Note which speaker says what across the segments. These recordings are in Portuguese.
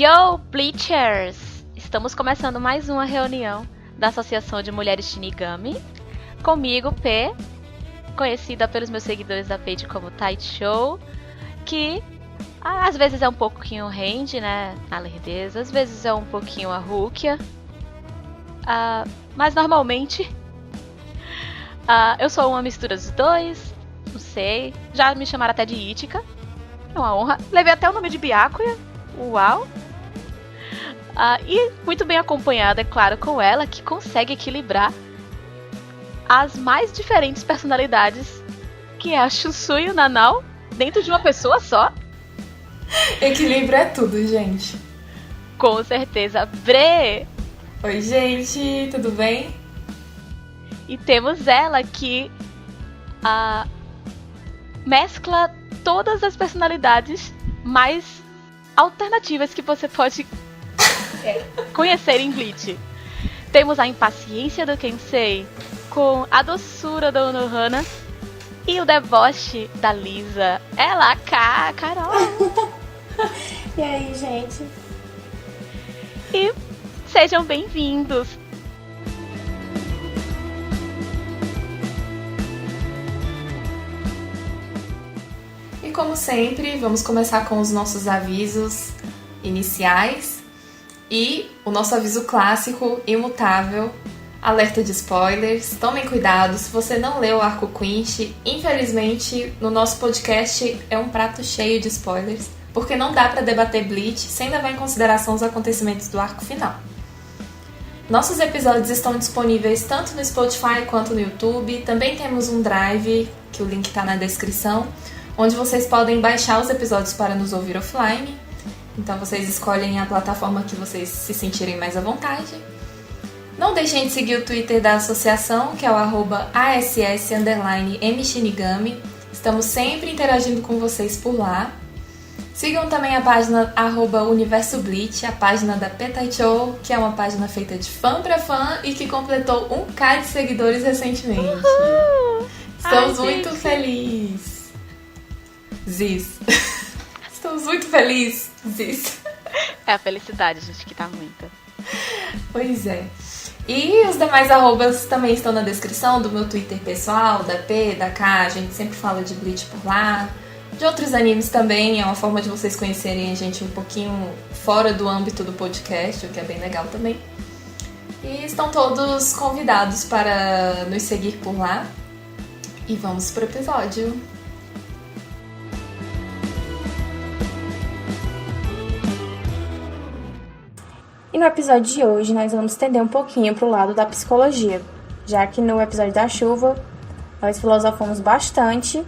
Speaker 1: Yo, Bleachers! Estamos começando mais uma reunião da Associação de Mulheres Shinigami. Comigo, P, conhecida pelos meus seguidores da page como Tight Show, que às vezes é um pouquinho Randy, né, na lerdeza, às vezes é um pouquinho a Rukia, mas normalmente eu sou uma mistura dos dois, não sei, já me chamaram até de Itika, é uma honra, levei até o nome de Byakuya, uau! E muito bem acompanhada, é claro, com ela, que consegue equilibrar as mais diferentes personalidades, que é a Shusui e o Nanao, dentro de uma pessoa só.
Speaker 2: Equilíbrio é tudo, gente.
Speaker 1: Com certeza. Bre!
Speaker 2: Oi, gente, tudo bem?
Speaker 1: E temos ela que mescla todas as personalidades mais alternativas que você pode conhecer em Bleach. Temos a impaciência do Kensei com a doçura da Unohana e o deboche da Lisa. Ela, Carol!
Speaker 3: E aí, gente?
Speaker 1: E sejam bem-vindos!
Speaker 2: E como sempre, vamos começar com os nossos avisos iniciais e o nosso aviso clássico, imutável, alerta de spoilers. Tomem cuidado, se você não leu o Arco Quinch, infelizmente no nosso podcast é um prato cheio de spoilers, porque não dá pra debater Bleach sem levar em consideração os acontecimentos do arco final. Nossos episódios estão disponíveis tanto no Spotify quanto no YouTube. Também temos um Drive, que o link tá na descrição, onde vocês podem baixar os episódios para nos ouvir offline. Então vocês escolhem a plataforma que vocês se sentirem mais à vontade. Não deixem de seguir o Twitter da associação, que é o @ASS_MShinigami. Estamos sempre interagindo com vocês por lá. Sigam também a página @Universo Bleach, a página da Petaichou, que é uma página feita de fã pra fã e que completou 1.000 de seguidores recentemente.
Speaker 1: Uhul!
Speaker 2: Estamos muito felizes. Estamos muito felizes.
Speaker 1: É a felicidade, gente, que tá muita.
Speaker 2: Pois é. E os demais arrobas também estão na descrição do meu Twitter pessoal, da P, da K, a gente sempre fala de Bleach por lá. De outros animes também, é uma forma de vocês conhecerem a gente um pouquinho fora do âmbito do podcast, o que é bem legal também. E estão todos convidados para nos seguir por lá. E vamos pro episódio.
Speaker 3: E no episódio de hoje nós vamos estender um pouquinho pro lado da psicologia, já que no episódio da chuva nós filosofamos bastante,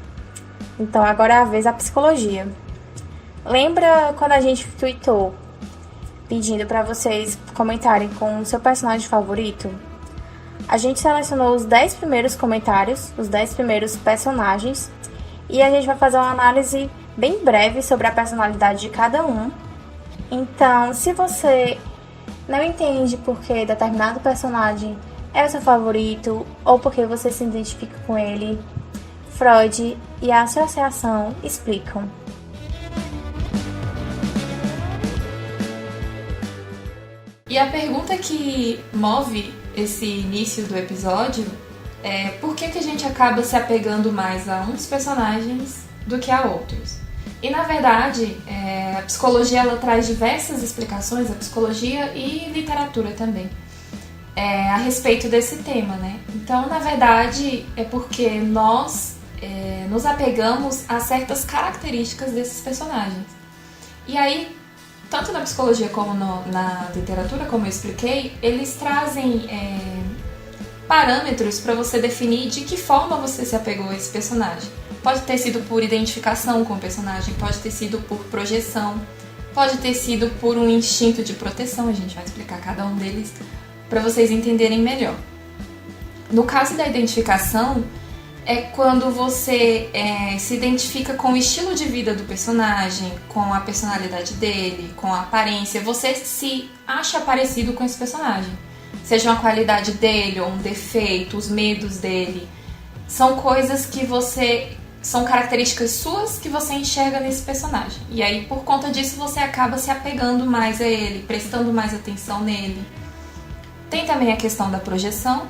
Speaker 3: então agora é a vez da psicologia. Lembra quando a gente tweetou pedindo para vocês comentarem com o seu personagem favorito? A gente selecionou os 10 primeiros comentários, os 10 primeiros personagens, e a gente vai fazer uma análise bem breve sobre a personalidade de cada um. Então, se você não entende porque determinado personagem é o seu favorito ou porque você se identifica com ele, Freud e a associação explicam.
Speaker 2: E a pergunta que move esse início do episódio é por que a gente acaba se apegando mais a uns personagens do que a outros? E, na verdade, a psicologia ela traz diversas explicações, a psicologia e literatura também, a respeito desse tema, né? Então, na verdade, é porque nós nos apegamos a certas características desses personagens. E aí, tanto na psicologia como na literatura, como eu expliquei, eles trazem parâmetros para você definir de que forma você se apegou a esse personagem. Pode ter sido por identificação com o personagem, pode ter sido por projeção, pode ter sido por um instinto de proteção, a gente vai explicar cada um deles para vocês entenderem melhor. No caso da identificação, é quando você se identifica com o estilo de vida do personagem, com a personalidade dele, com a aparência, você se acha parecido com esse personagem. Seja uma qualidade dele ou um defeito, os medos dele, são coisas que você são características suas que você enxerga nesse personagem. E aí, por conta disso, você acaba se apegando mais a ele, prestando mais atenção nele. Tem também a questão da projeção,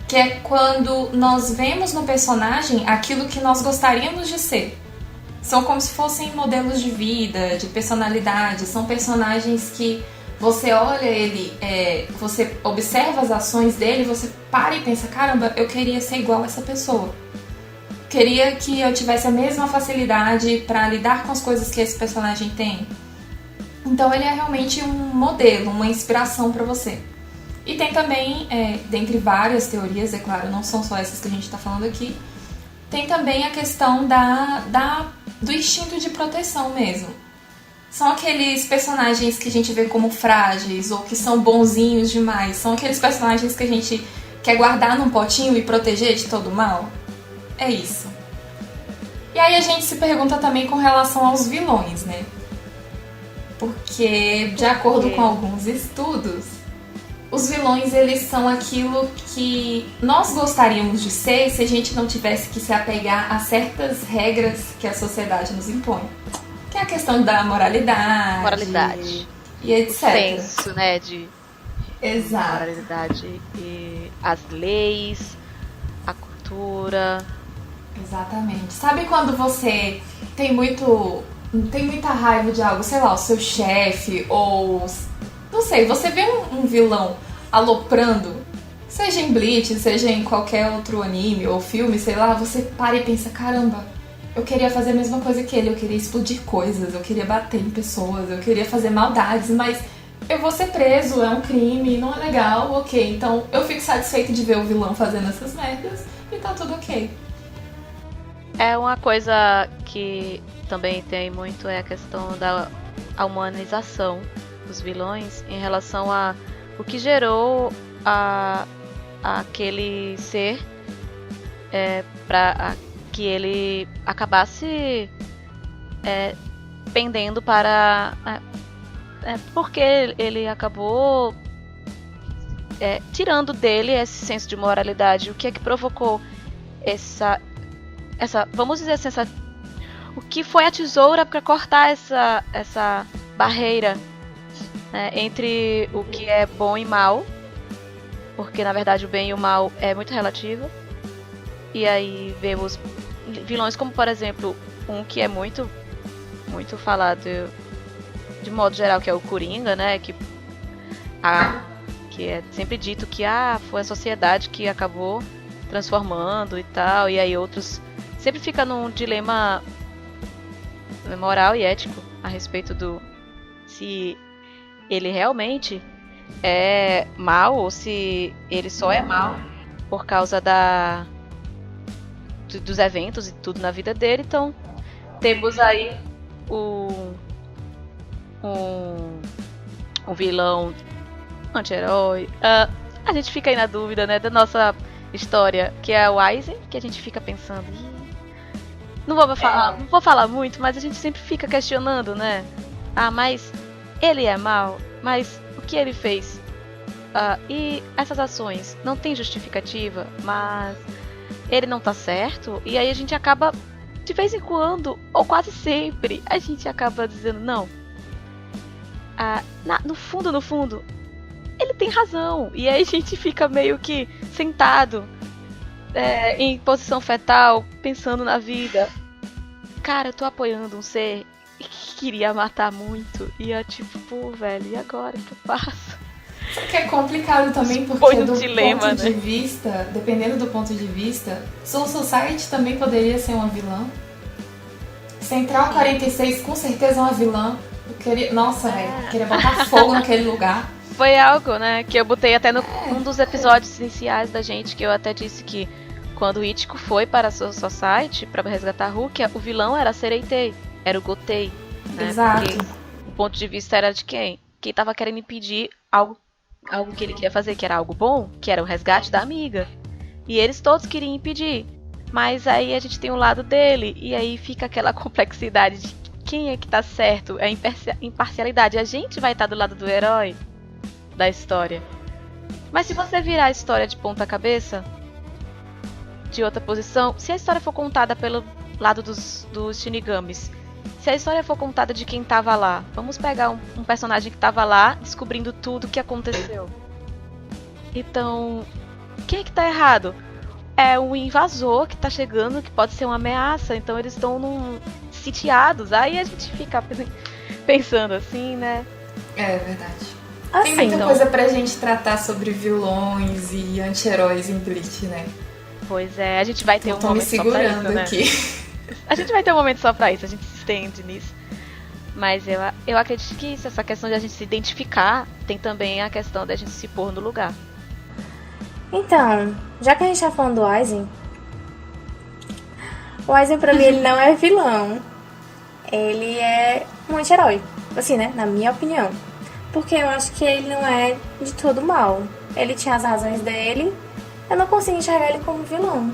Speaker 2: que é quando nós vemos no personagem aquilo que nós gostaríamos de ser. São como se fossem modelos de vida, de personalidade. São personagens que você olha ele, você observa as ações dele, você para e pensa, caramba, eu queria ser igual a essa pessoa. Queria que eu tivesse a mesma facilidade para lidar com as coisas que esse personagem tem. Então ele é realmente um modelo, uma inspiração para você. E tem também, dentre várias teorias, é claro, não são só essas que a gente está falando aqui, tem também a questão do instinto de proteção mesmo. São aqueles personagens que a gente vê como frágeis ou que são bonzinhos demais. São aqueles personagens que a gente quer guardar num potinho e proteger de todo mal. É isso. E aí a gente se pergunta também com relação aos vilões, né? Porque, de acordo com alguns estudos, os vilões, eles são aquilo que nós gostaríamos de ser se a gente não tivesse que se apegar a certas regras que a sociedade nos impõe. Que é a questão da moralidade. E etc.
Speaker 1: Senso, né, de
Speaker 2: Exato.
Speaker 1: moralidade e as leis, a cultura.
Speaker 2: Exatamente. Sabe quando você tem muita raiva de algo, sei lá, o seu chefe ou... Não sei, você vê um vilão aloprando, seja em Bleach, seja em qualquer outro anime ou filme, sei lá, você para e pensa, caramba, eu queria fazer a mesma coisa que ele, eu queria explodir coisas, eu queria bater em pessoas, eu queria fazer maldades, mas eu vou ser preso, é um crime, não é legal, ok. Então eu fico satisfeito de ver o vilão fazendo essas merdas e tá tudo ok.
Speaker 1: É uma coisa que também tem muito é a questão da humanização dos vilões em relação a o que gerou aquele ser para que ele acabasse pendendo para porque ele acabou tirando dele esse senso de moralidade. O que é que provocou essa vamos dizer assim, o que foi a tesoura para cortar essa barreira, né, entre o que é bom e mal, porque na verdade o bem e o mal é muito relativo. E aí vemos vilões como, por exemplo, um que é muito falado de modo geral, que é o Coringa, né, que é sempre dito que foi a sociedade que acabou transformando e tal, e aí outros sempre fica num dilema moral e ético a respeito do se ele realmente é mal ou se ele só é mal por causa dos eventos e tudo na vida dele. Então temos aí um vilão anti-herói. A gente fica aí na dúvida, né, da nossa história, que é o Aizen, que a gente fica pensando, não vou falar muito, mas a gente sempre fica questionando, né? Mas ele é mal, mas o que ele fez? E essas ações não tem justificativa, mas ele não tá certo, e aí a gente acaba, de vez em quando, ou quase sempre, a gente acaba dizendo, não. No fundo, ele tem razão. E aí a gente fica meio que sentado em posição fetal, pensando na vida. Cara, eu tô apoiando um ser que queria matar muito. E eu tipo, pô, velho, e agora? O que eu faço?
Speaker 2: Só que é complicado também, porque do ponto de vista, dependendo do ponto de vista, Soul Society também poderia ser uma vilã. Central 46 com certeza é uma vilã. Nossa, velho, queria botar fogo naquele lugar.
Speaker 1: Foi algo, né, que eu botei até num dos episódios iniciais da gente, que eu até disse que quando o Ichigo foi para a Soul Society para resgatar a Rukia, o vilão era a Sereitei, era o Gotei, né?
Speaker 2: Exato.
Speaker 1: Porque o ponto de vista era de quem? Quem tava querendo impedir algo que ele queria fazer, que era algo bom, que era o resgate da amiga. E eles todos queriam impedir. Mas aí a gente tem o lado dele, e aí fica aquela complexidade de quem é que tá certo, a imparcialidade. A gente vai estar do lado do herói da história. Mas se você virar a história de ponta cabeça, de outra posição, se a história for contada lado dos Shinigamis. Se a história for contada de quem tava lá, vamos pegar um personagem que tava lá, descobrindo tudo o que aconteceu. Então, quem é que tá errado? É um invasor que tá chegando, que pode ser uma ameaça, então eles estão sitiados. Aí a gente fica pensando assim, né?
Speaker 2: É verdade.
Speaker 3: Assim,
Speaker 2: Tem muita
Speaker 1: então,
Speaker 2: coisa pra gente tratar sobre vilões e anti-heróis em Bleach, né?
Speaker 1: pois é, a gente vai ter
Speaker 2: Eu
Speaker 1: um
Speaker 2: tô me
Speaker 1: momento só pra isso,
Speaker 2: segurando
Speaker 1: né?
Speaker 2: aqui.
Speaker 1: A gente vai ter um momento só pra isso, a gente se estende nisso. Mas eu acredito que isso, essa questão de a gente se identificar, tem também a questão da gente se pôr no lugar.
Speaker 3: então, já que a gente tá falando do Aizen, o Aizen pra mim ele não é vilão. Ele é um anti-herói. Assim, né? Na minha opinião. Porque eu acho que ele não é de todo mal. Ele tinha as razões dele. Eu não consigo enxergar ele como vilão.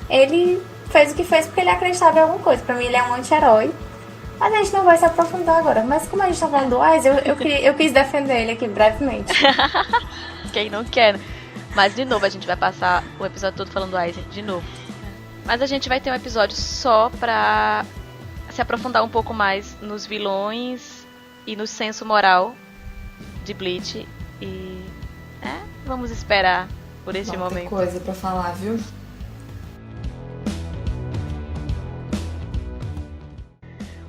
Speaker 3: Ele fez o que fez porque ele acreditava em alguma coisa. Pra mim ele é um anti-herói. Mas a gente não vai se aprofundar agora. Mas como a gente tá falando do Aizen, eu quis defender ele aqui brevemente.
Speaker 1: Quem não quer, né? Mas de novo, a gente vai passar o episódio todo falando do Aizen, de novo. Mas a gente vai ter um episódio só pra se aprofundar um pouco mais nos vilões e no senso moral de Bleach. E vamos esperar por este
Speaker 2: Muita
Speaker 1: momento.
Speaker 2: coisa pra falar, viu?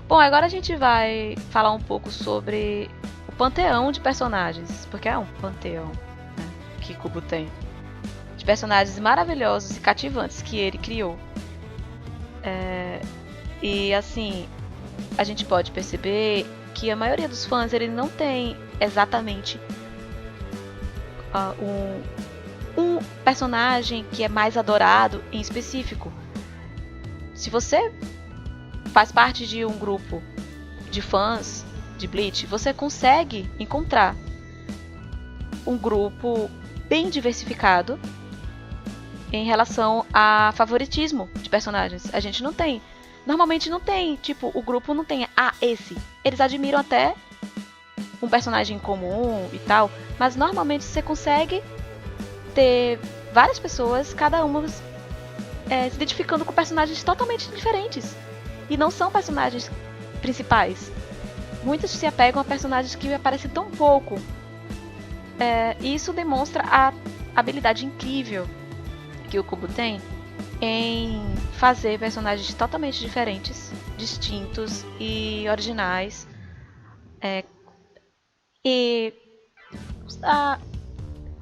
Speaker 1: Bom, agora a gente vai falar um pouco sobre o panteão de personagens, porque é um panteão, né, que Kubo tem, de personagens maravilhosos e cativantes que ele criou. E assim, a gente pode perceber que a maioria dos fãs ele não tem exatamente um personagem que é mais adorado em específico. Se você faz parte de um grupo de fãs de Bleach, você consegue encontrar um grupo bem diversificado em relação a favoritismo de personagens. A gente não tem. Normalmente não tem. Tipo, o grupo não tem. Esse. Eles admiram até um personagem comum e tal. Mas normalmente você consegue ter várias pessoas, cada uma se identificando com personagens totalmente diferentes. E não são personagens principais. Muitos se apegam a personagens que aparecem tão pouco. E isso demonstra a habilidade incrível que o Kubo tem em fazer personagens totalmente diferentes, distintos e originais.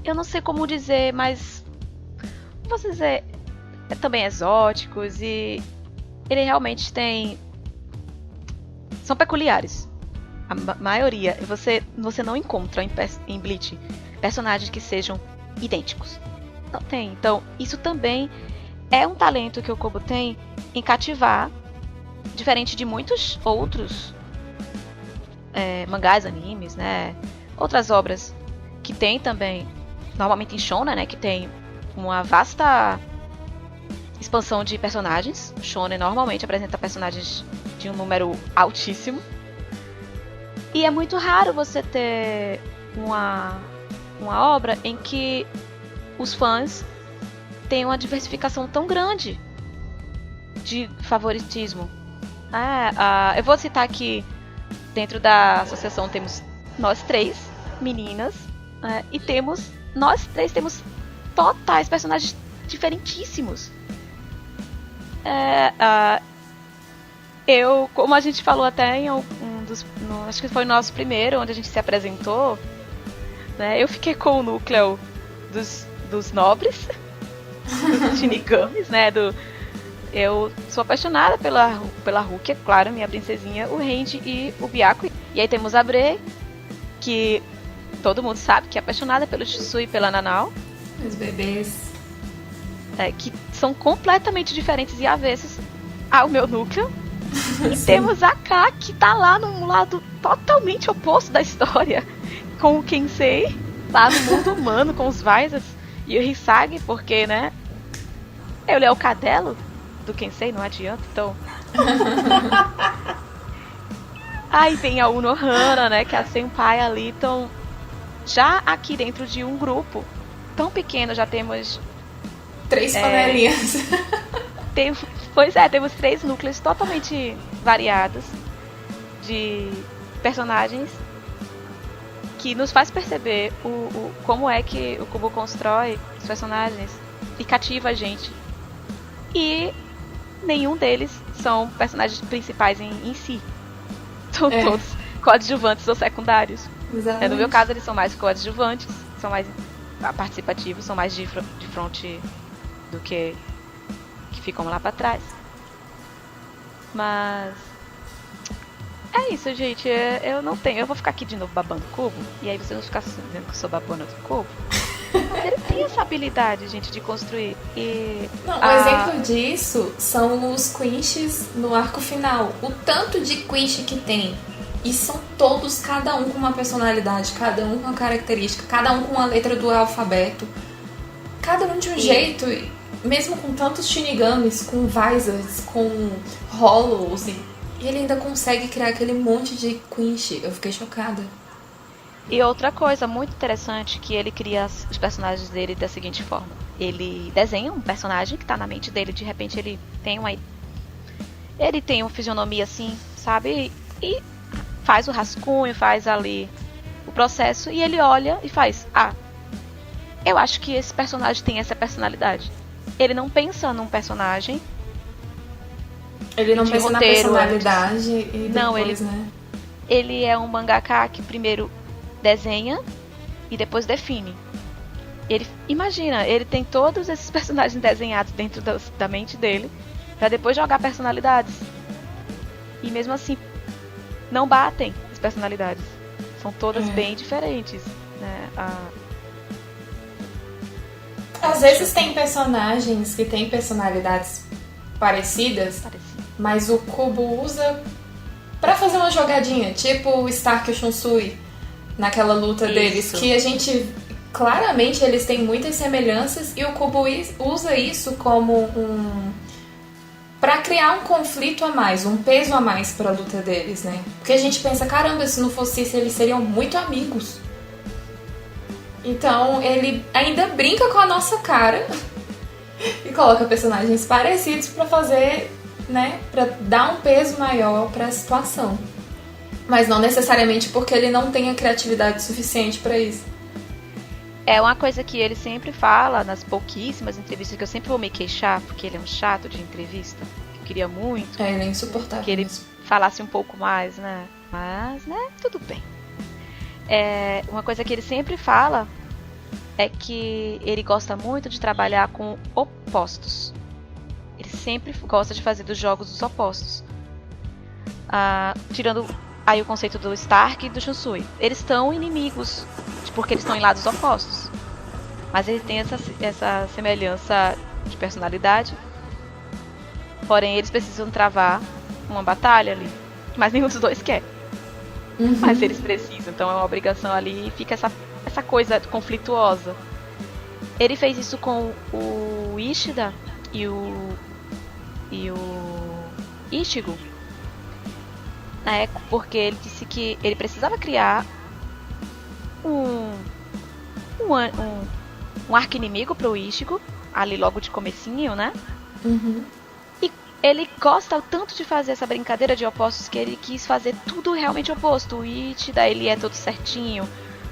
Speaker 1: Eu não sei como dizer, mas posso dizer, também exóticos, e ele realmente tem... São peculiares. A maioria, você não encontra em Bleach personagens que sejam idênticos. Não tem. Então, isso também é um talento que o Kubo tem em cativar, diferente de muitos outros mangás, animes, né? Outras obras que tem também, normalmente em Shonen, né? Que tem uma vasta expansão de personagens. Shonen normalmente apresenta personagens de um número altíssimo. E é muito raro você ter uma obra em que os fãs têm uma diversificação tão grande de favoritismo. Eu vou citar aqui, dentro da associação temos nós três meninas, e nós três temos totais personagens diferentíssimos. Como a gente falou até em acho que foi o nosso primeiro, onde a gente se apresentou, né, eu fiquei com o núcleo dos nobres, dos Shinigamis, né, eu sou apaixonada pela Rukia, claro, minha princesinha, o Renji e o Byakuya. E aí temos a Bre, que todo mundo sabe que é apaixonada pelo Shisui e pela Nanao.
Speaker 2: Os bebês.
Speaker 1: Que são completamente diferentes e avessos ao meu núcleo. E temos a K, que tá lá num lado totalmente oposto da história, com o Kensei, lá no mundo humano, com os Vaisas, e o Hisagi, porque, né, ele é o cadelo do Kensei, não adianta, então... Aí tem a Unohana, né, que é a senpai ali, então... Já aqui dentro de um grupo tão pequeno, já temos...
Speaker 2: 3 panelinhas.
Speaker 1: Pois é, temos 3 núcleos totalmente variados de personagens que nos faz perceber como é que o Kubo constrói os personagens e cativa a gente. E nenhum deles são personagens principais em si. São todos coadjuvantes ou secundários.
Speaker 2: Exatamente.
Speaker 1: No meu caso, eles são mais coadjuvantes, são mais participativos, são mais de frente do que ficam lá pra trás. Mas é isso, gente. Eu não tenho. Eu vou ficar aqui de novo babando o Kubo. E aí vocês vão ficar dizendo que eu sou babona do Kubo. Mas ele tem essa habilidade, gente, de construir. E
Speaker 2: um exemplo disso são os Quinches no arco final. O tanto de Quinch que tem. E são todos, cada um com uma personalidade, cada um com uma característica, cada um com uma letra do alfabeto. Cada um de um jeito, mesmo com tantos Shinigamis, com Vizards, com Hollows. E ele ainda consegue criar aquele monte de Quinch. Eu fiquei chocada.
Speaker 1: E outra coisa muito interessante, que ele cria os personagens dele da seguinte forma. Ele desenha um personagem que tá na mente dele, de repente ele tem uma fisionomia assim, sabe? E faz o rascunho, faz ali o processo e ele olha e faz, eu acho que esse personagem tem essa personalidade. Ele não pensa num personagem.
Speaker 2: Ele não pensa na personalidade antes. E depois,
Speaker 1: não,
Speaker 2: né?
Speaker 1: Ele é um mangaka que primeiro desenha e depois define. Imagina, ele tem todos esses personagens desenhados dentro da mente dele pra depois jogar personalidades. E mesmo assim, não batem as personalidades. São todas bem diferentes, né?
Speaker 2: Às vezes tem personagens que têm personalidades parecidas, mas o Kubo usa pra fazer uma jogadinha, tipo o Stark e o Shunsui naquela luta deles, que a gente claramente eles têm muitas semelhanças e o Kubo usa isso como pra criar um conflito a mais, um peso a mais pra luta deles, né? Porque a gente pensa, caramba, se não fosse isso, eles seriam muito amigos. Então, ele ainda brinca com a nossa cara e coloca personagens parecidos pra fazer, né? Pra dar um peso maior pra situação. Mas não necessariamente porque ele não tem a criatividade suficiente pra isso.
Speaker 1: É uma coisa que ele sempre fala nas pouquíssimas entrevistas, que eu sempre vou me queixar, porque ele é um chato de entrevista. Eu queria muito.
Speaker 2: Ele é insuportável.
Speaker 1: Que ele falasse um pouco mais, né? Mas, né, tudo bem. Uma coisa que ele sempre fala é que ele gosta muito de trabalhar com opostos. Ele sempre gosta de fazer dos jogos os opostos. Tirando aí o conceito do Stark e do Shunsui. Eles estão inimigos, porque eles estão em lados opostos. Mas ele tem essa semelhança de personalidade. Porém, eles precisam travar uma batalha ali. Mas nenhum dos dois quer. Mas eles precisam, então é uma obrigação ali e fica essa coisa conflituosa. Ele fez isso com o Ishida e o Ichigo. Porque ele disse que ele precisava criar um arqui-inimigo pro Ichigo, ali logo de comecinho, né? E ele gosta tanto de fazer essa brincadeira de opostos que ele quis fazer tudo realmente oposto. O Ishida, ele é todo certinho,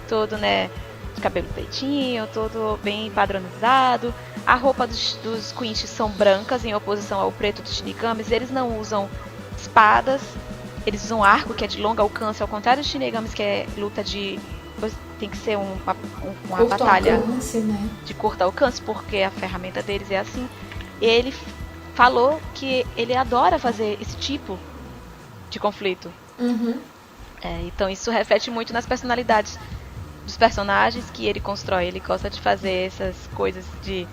Speaker 1: todo, né, de cabelo feitinho, todo bem padronizado. A roupa dos Quinches são brancas, em oposição ao preto dos Shinigamis. Eles não usam espadas. Eles usam arco, que é de longo alcance, ao contrário dos Shinigamis, que é luta de... Tem que ser uma batalha
Speaker 2: alcance, né?
Speaker 1: De curto alcance, porque a ferramenta deles é assim. E ele falou que ele adora fazer esse tipo de conflito. Então isso reflete muito nas personalidades dos personagens que ele constrói. Ele gosta de fazer essas coisas de...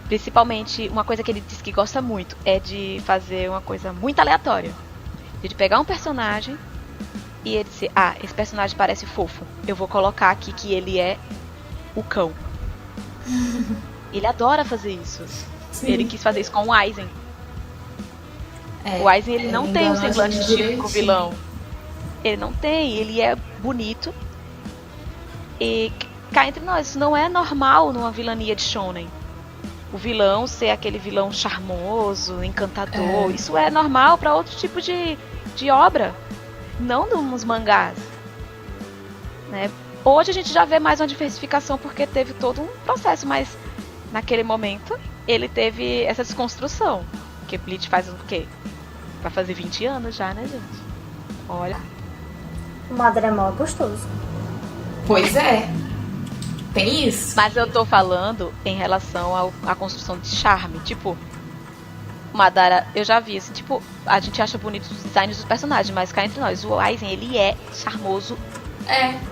Speaker 1: Principalmente, uma coisa que ele diz que gosta muito é de fazer uma coisa muito aleatória. De pegar um personagem e ele dizer, esse personagem parece fofo, eu vou colocar aqui que ele é o cão. Ele adora fazer isso. Sim. Ele quis fazer isso com o Aizen. O Aizen, ele não tem um semblante típico vilão. Ele não tem, ele é bonito. E cá entre nós, isso não é normal numa vilania de shonen. o vilão ser aquele vilão charmoso, encantador. Isso é normal para outro tipo de obra, não nos mangás, né? Hoje a gente já vê mais uma diversificação porque teve todo um processo, mas naquele momento ele teve essa desconstrução. Porque Bleach faz o quê? Vai fazer 20 anos já, né, gente? Olha.
Speaker 3: O Madara é gostoso.
Speaker 2: Pois é. Tem isso.
Speaker 1: Mas eu tô falando em relação à construção de charme. Tipo, Madara, eu já vi, assim, tipo, a gente acha bonito os designs dos personagens, mas cá entre nós, o Aizen, ele é charmoso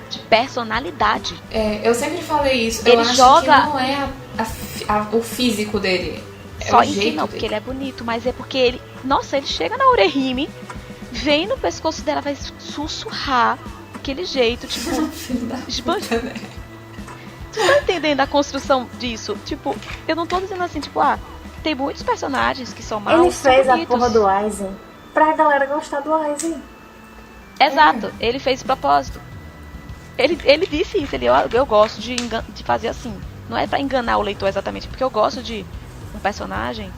Speaker 1: de personalidade.
Speaker 2: Eu sempre falei isso.
Speaker 1: Ele
Speaker 2: eu acho
Speaker 1: joga...
Speaker 2: que não é o físico dele.
Speaker 1: Só
Speaker 2: o
Speaker 1: em si
Speaker 2: jeito
Speaker 1: não,
Speaker 2: dele.
Speaker 1: porque ele é bonito, mas é porque ele... Nossa, ele chega na Orihime, vem no pescoço dela, vai sussurrar aquele jeito, tipo...
Speaker 2: Filho da puta, né?
Speaker 1: Tu tá entendendo a construção disso? Tipo, eu não tô dizendo assim, tipo, tem muitos personagens que são maus.
Speaker 3: Ele fez
Speaker 1: são
Speaker 3: a porra do Aizen pra galera gostar do Aizen.
Speaker 1: Exato, ele fez de propósito. Ele disse isso, eu gosto de fazer assim. Não é pra enganar o leitor exatamente, porque eu gosto de um personagem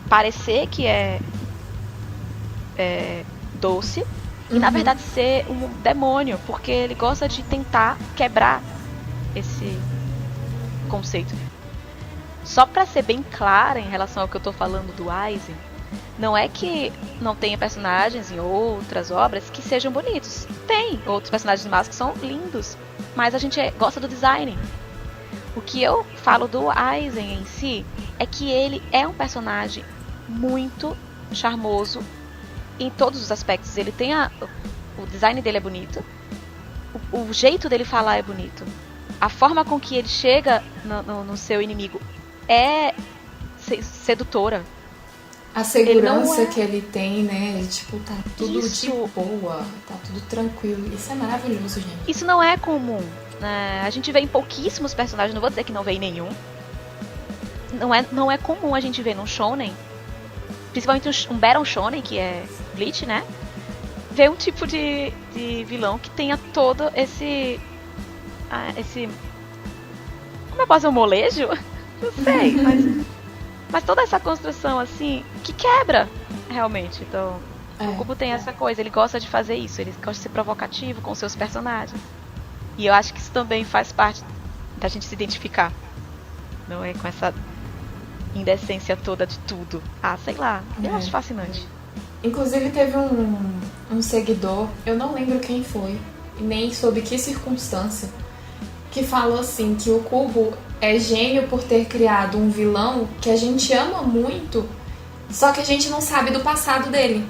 Speaker 1: parecer que é doce e na verdade ser um demônio, porque ele gosta de tentar quebrar esse conceito. Só pra ser bem clara em relação ao que eu tô falando do Aizen, não é que não tenha personagens em outras obras que sejam bonitos. Tem outros personagens más que são lindos, mas a gente gosta do design. O que eu falo do Aizen em si é que ele é um personagem muito charmoso em todos os aspectos. Ele tem o design dele é bonito, o jeito dele falar é bonito, a forma com que ele chega no seu inimigo é sedutora.
Speaker 2: A segurança que ele tem, né? Tipo, tá tudo
Speaker 1: Isso.
Speaker 2: de boa, tá tudo tranquilo. Isso é maravilhoso, gente.
Speaker 1: Isso não é comum, né? A gente vê em pouquíssimos personagens, não vou dizer que não vê em nenhum. Não é comum a gente ver num shonen, principalmente um Battle Shonen, que é Bleach, né? Ver um tipo de vilão que tenha todo esse... Como eu posso dizer, um molejo? Não sei, mas toda essa construção, assim, que quebra, realmente. Então, o Kubo tem essa coisa, ele gosta de fazer isso, ele gosta de ser provocativo com seus personagens. E eu acho que isso também faz parte da gente se identificar, não é? Com essa indecência toda de tudo. Sei lá, eu acho fascinante.
Speaker 2: Inclusive teve um seguidor, eu não lembro quem foi, nem sob que circunstância, que falou assim, que o Kubo é gênio por ter criado um vilão que a gente ama muito, só que a gente não sabe do passado dele.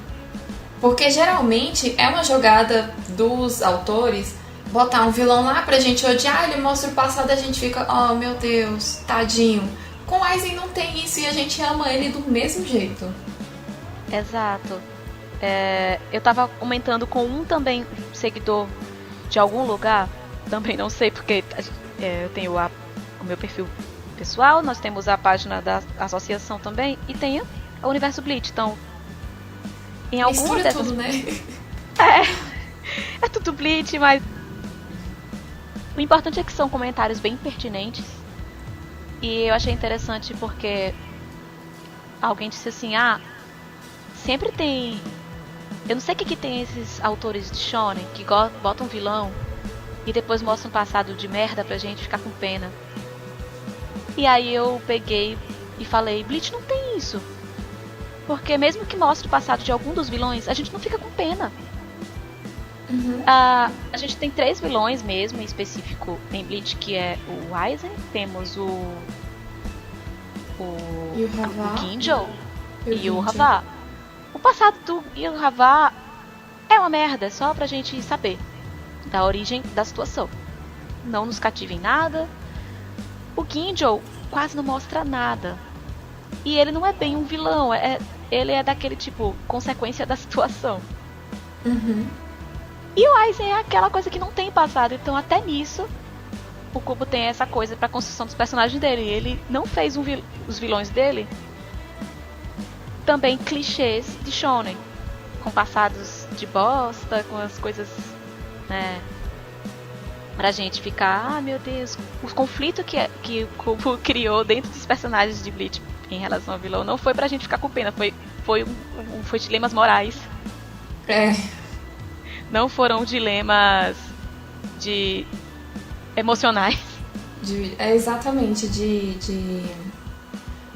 Speaker 2: Porque geralmente é uma jogada dos autores botar um vilão lá pra gente odiar, ele mostra o passado e a gente fica, oh meu Deus, tadinho. Com Aizen não tem isso e a gente ama ele do mesmo jeito.
Speaker 1: Exato. Eu tava comentando com um também seguidor de algum lugar, também não sei porque eu tenho o meu perfil pessoal, nós temos a página da associação também e tem o Universo Bleach, então em alguma dessas...
Speaker 2: tudo, né?
Speaker 1: É tudo Bleach, mas o importante é que são comentários bem pertinentes e eu achei interessante porque alguém disse assim, sempre tem... Eu não sei o que tem esses autores de shonen que botam um vilão e depois mostram um passado de merda pra gente ficar com pena. E aí eu peguei e falei, Bleach não tem isso. Porque mesmo que mostre o passado de algum dos vilões, a gente não fica com pena. A gente tem 3 vilões mesmo, em específico em Bleach, que é o Aizen, temos o Ginjo e o Havá. O passado do Havá é uma merda, é só pra gente saber da origem da situação. Não nos cativa em nada. O Ginjo quase não mostra nada. E ele não é bem um vilão, ele é daquele tipo, consequência da situação. E o Aizen é aquela coisa que não tem passado, então até nisso o Kubo tem essa coisa pra construção dos personagens dele. Ele não fez os vilões dele também clichês de shonen, com passados de bosta, com as coisas, né, pra gente ficar, meu Deus, o conflito que o Kubo criou dentro dos personagens de Bleach em relação ao vilão não foi pra gente ficar com pena, foi dilemas morais. Não foram dilemas emocionais.
Speaker 2: Exatamente,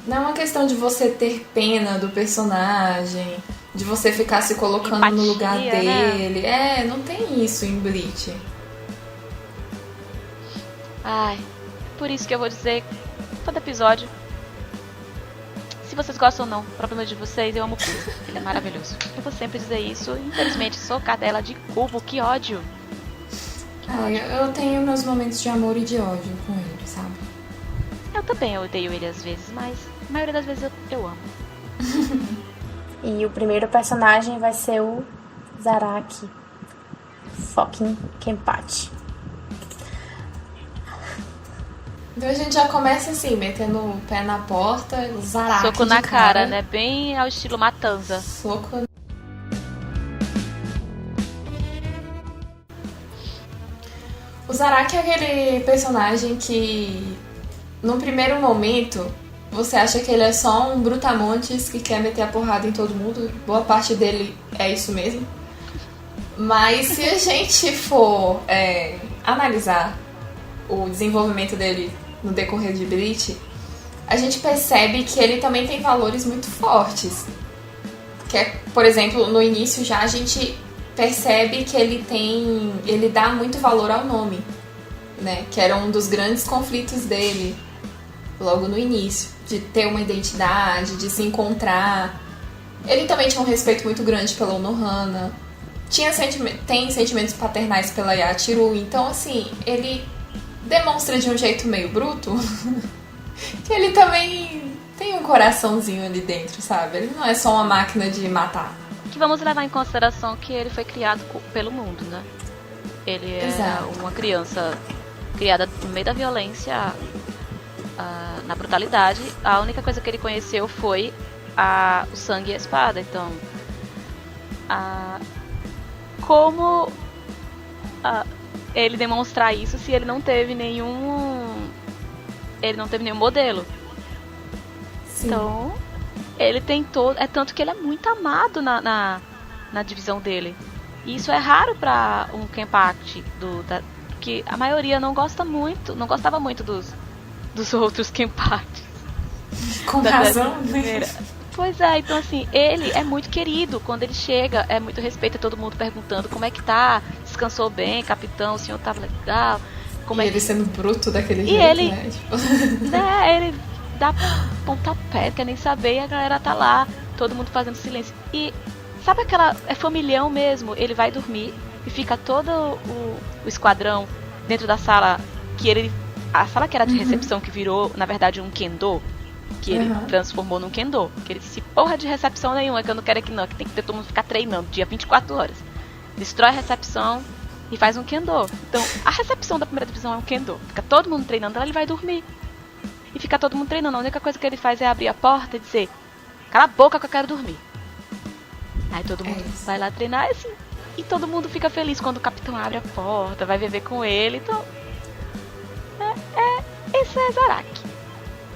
Speaker 2: não é uma questão de você ter pena do personagem, de você ficar se colocando empatia, no lugar dele. Né? Não tem isso em Bleach.
Speaker 1: Ai, por isso que eu vou dizer todo episódio. Se vocês gostam ou não, problema de vocês, eu amo o Kubo. Ele é maravilhoso. Eu vou sempre dizer isso. Infelizmente, sou cadela de Kubo, que ódio.
Speaker 2: Eu tenho meus momentos de amor e de ódio com ele, sabe?
Speaker 1: Eu também odeio ele às vezes, mas a maioria das vezes eu amo.
Speaker 3: E o primeiro personagem vai ser o Zaraki fucking Kenpachi.
Speaker 2: Então a gente já começa assim, metendo o pé na porta, Zaraki
Speaker 1: soco na cara, né? Bem ao estilo Matanza.
Speaker 2: Soco. O Zaraki é aquele personagem que, num primeiro momento, você acha que ele é só um brutamontes que quer meter a porrada em todo mundo. Boa parte dele é isso mesmo. Mas se a gente for analisar o desenvolvimento dele no decorrer de Bleach, a gente percebe que ele também tem valores muito fortes. Que é, por exemplo, no início já a gente percebe que ele dá muito valor ao nome, né? Que era um dos grandes conflitos dele logo no início, de ter uma identidade, de se encontrar. Ele também tinha um respeito muito grande pela Konohana, tem sentimentos paternais pela Yachiru, então assim, ele demonstra de um jeito meio bruto que ele também tem um coraçãozinho ali dentro, sabe? Ele não é só uma máquina de matar.
Speaker 1: Que vamos levar em consideração que ele foi criado pelo mundo, né? Ele é uma criança criada no meio da violência, na brutalidade. A única coisa que ele conheceu foi o sangue e a espada. Então, como ele demonstrar isso se ele não teve nenhum modelo? Sim. Então, ele tem é tanto que ele é muito amado na divisão dele. E isso é raro pra um Kenpachi, que a maioria não gostava muito dos outros Kenpachis.
Speaker 2: Com razão, né?
Speaker 1: Pois é, então assim, ele é muito querido. Quando ele chega, é muito respeito a todo mundo perguntando como é que tá, descansou bem, capitão, o senhor tava legal.
Speaker 2: Ele sendo bruto daquele jeito,
Speaker 1: ele,
Speaker 2: né? Tipo...
Speaker 1: ele dá pontapé, quer nem saber, e a galera tá lá, todo mundo fazendo silêncio. E sabe aquela... é familhão mesmo, ele vai dormir e fica todo o esquadrão dentro da sala a sala que era de recepção, que virou, na verdade, um kendo, que ele transformou num kendo, que ele disse, porra de recepção nenhuma, que eu não quero aqui não, que tem que ter todo mundo ficar treinando, dia 24 horas. Destrói a recepção e faz um kendo. Então, a recepção da primeira divisão é um kendo, fica todo mundo treinando, aí ele vai dormir. E fica todo mundo treinando, a única coisa que ele faz é abrir a porta e dizer, cala a boca que eu quero dormir. Aí todo mundo vai lá treinar, assim, e todo mundo fica feliz quando o capitão abre a porta, vai viver com ele, então... esse é Zaraki.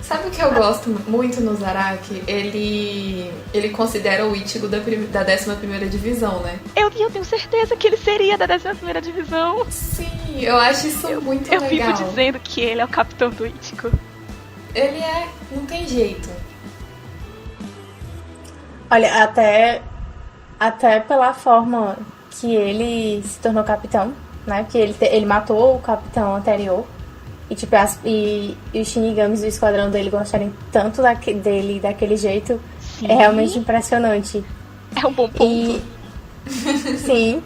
Speaker 2: Sabe o que eu gosto muito no Zaraki? Ele considera o Ichigo da 11ª divisão, né?
Speaker 1: Eu tenho certeza que ele seria da 11ª divisão.
Speaker 2: Sim, eu acho isso muito legal.
Speaker 1: Eu vivo dizendo que ele é o capitão do Ichigo.
Speaker 2: Ele não tem jeito.
Speaker 3: Olha, até pela forma que ele se tornou capitão, né? Porque ele matou o capitão anterior. E, tipo, e os Shinigamis do esquadrão dele gostarem tanto dele daquele jeito. Sim. É realmente impressionante.
Speaker 1: É um bom ponto.
Speaker 3: Sim.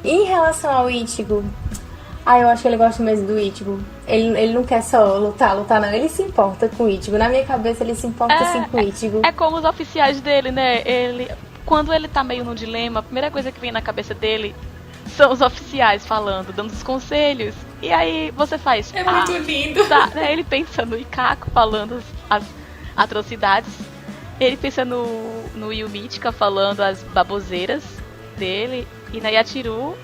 Speaker 3: E em relação ao Ichigo, eu acho que ele gosta mesmo do Ichigo. Ele não quer só lutar, não. Ele se importa com o Ichigo. Na minha cabeça, ele se importa sim com o Ichigo.
Speaker 1: É como os oficiais dele, né? Quando ele tá meio num dilema, a primeira coisa que vem na cabeça dele são os oficiais falando, dando os conselhos. E aí você faz...
Speaker 2: É muito lindo.
Speaker 1: Tá, né? Ele pensa no Ikako falando as atrocidades. Ele pensa no Yu Mítica falando as baboseiras dele. E na Yachiru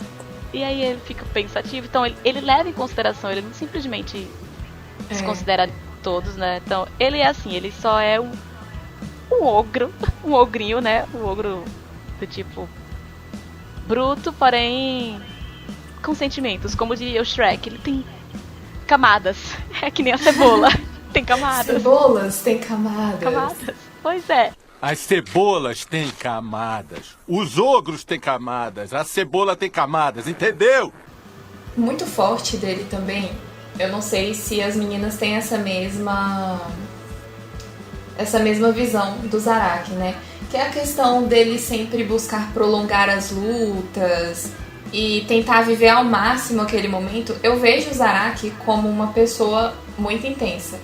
Speaker 1: E aí ele fica pensativo. Então ele leva em consideração, ele não simplesmente desconsidera todos, né? Então ele é assim, ele só é um ogro, um ogrinho, né? Um ogro do tipo bruto, porém com sentimentos. Como diria o Shrek, ele tem camadas. É que nem a cebola. Tem camadas.
Speaker 2: Cebolas têm camadas.
Speaker 1: Camadas. Pois é.
Speaker 4: As cebolas têm camadas. Os ogros têm camadas. A cebola tem camadas, entendeu?
Speaker 2: Muito forte dele também. Eu não sei se as meninas têm essa mesma visão do Zaraki, né? Que é a questão dele sempre buscar prolongar as lutas e tentar viver ao máximo aquele momento. Eu vejo o Zaraki como uma pessoa muito intensa.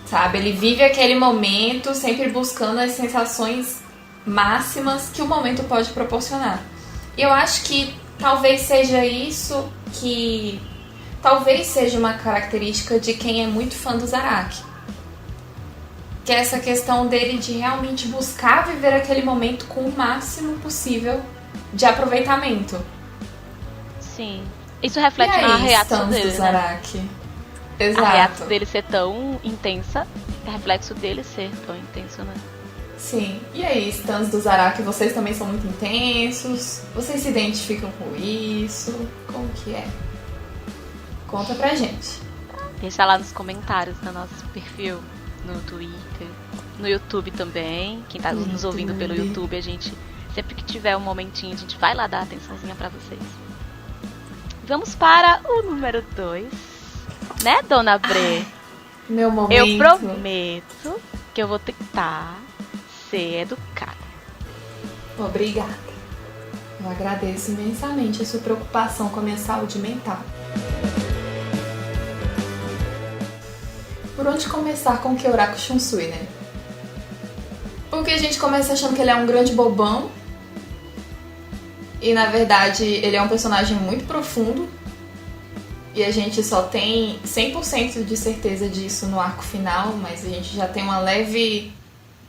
Speaker 2: Sabe? Ele vive aquele momento sempre buscando as sensações máximas que o momento pode proporcionar. E eu acho que talvez seja isso que... Talvez seja uma característica de quem é muito fã do Zaraki. Que é essa questão dele de realmente buscar viver aquele momento com o máximo possível de aproveitamento.
Speaker 1: Sim. Isso reflete na reação dele,
Speaker 2: do Zaraki.
Speaker 1: Né?
Speaker 2: Exato.
Speaker 1: A reação dele ser tão intensa é reflexo dele ser tão intenso, né?
Speaker 2: Sim. E aí, stands do Zaraki, vocês também são muito intensos? Vocês se identificam com isso? Como que é? Conta pra gente.
Speaker 1: Deixa lá nos comentários do nosso perfil no Twitter, no YouTube também. Quem tá nos ouvindo pelo YouTube, a gente, sempre que tiver um momentinho, a gente vai lá dar atençãozinha pra vocês. Vamos para o número 2. Né, dona Bre?
Speaker 2: Meu momento.
Speaker 1: Eu prometo que eu vou tentar ser educada.
Speaker 2: Obrigada. Eu agradeço imensamente a sua preocupação com a minha saúde mental. Por onde começar com Kyoraku Shunsui, né? Porque a gente começa achando que ele é um grande bobão. E na verdade ele é um personagem muito profundo. E a gente só tem 100% de certeza disso no arco final, mas a gente já tem uma leve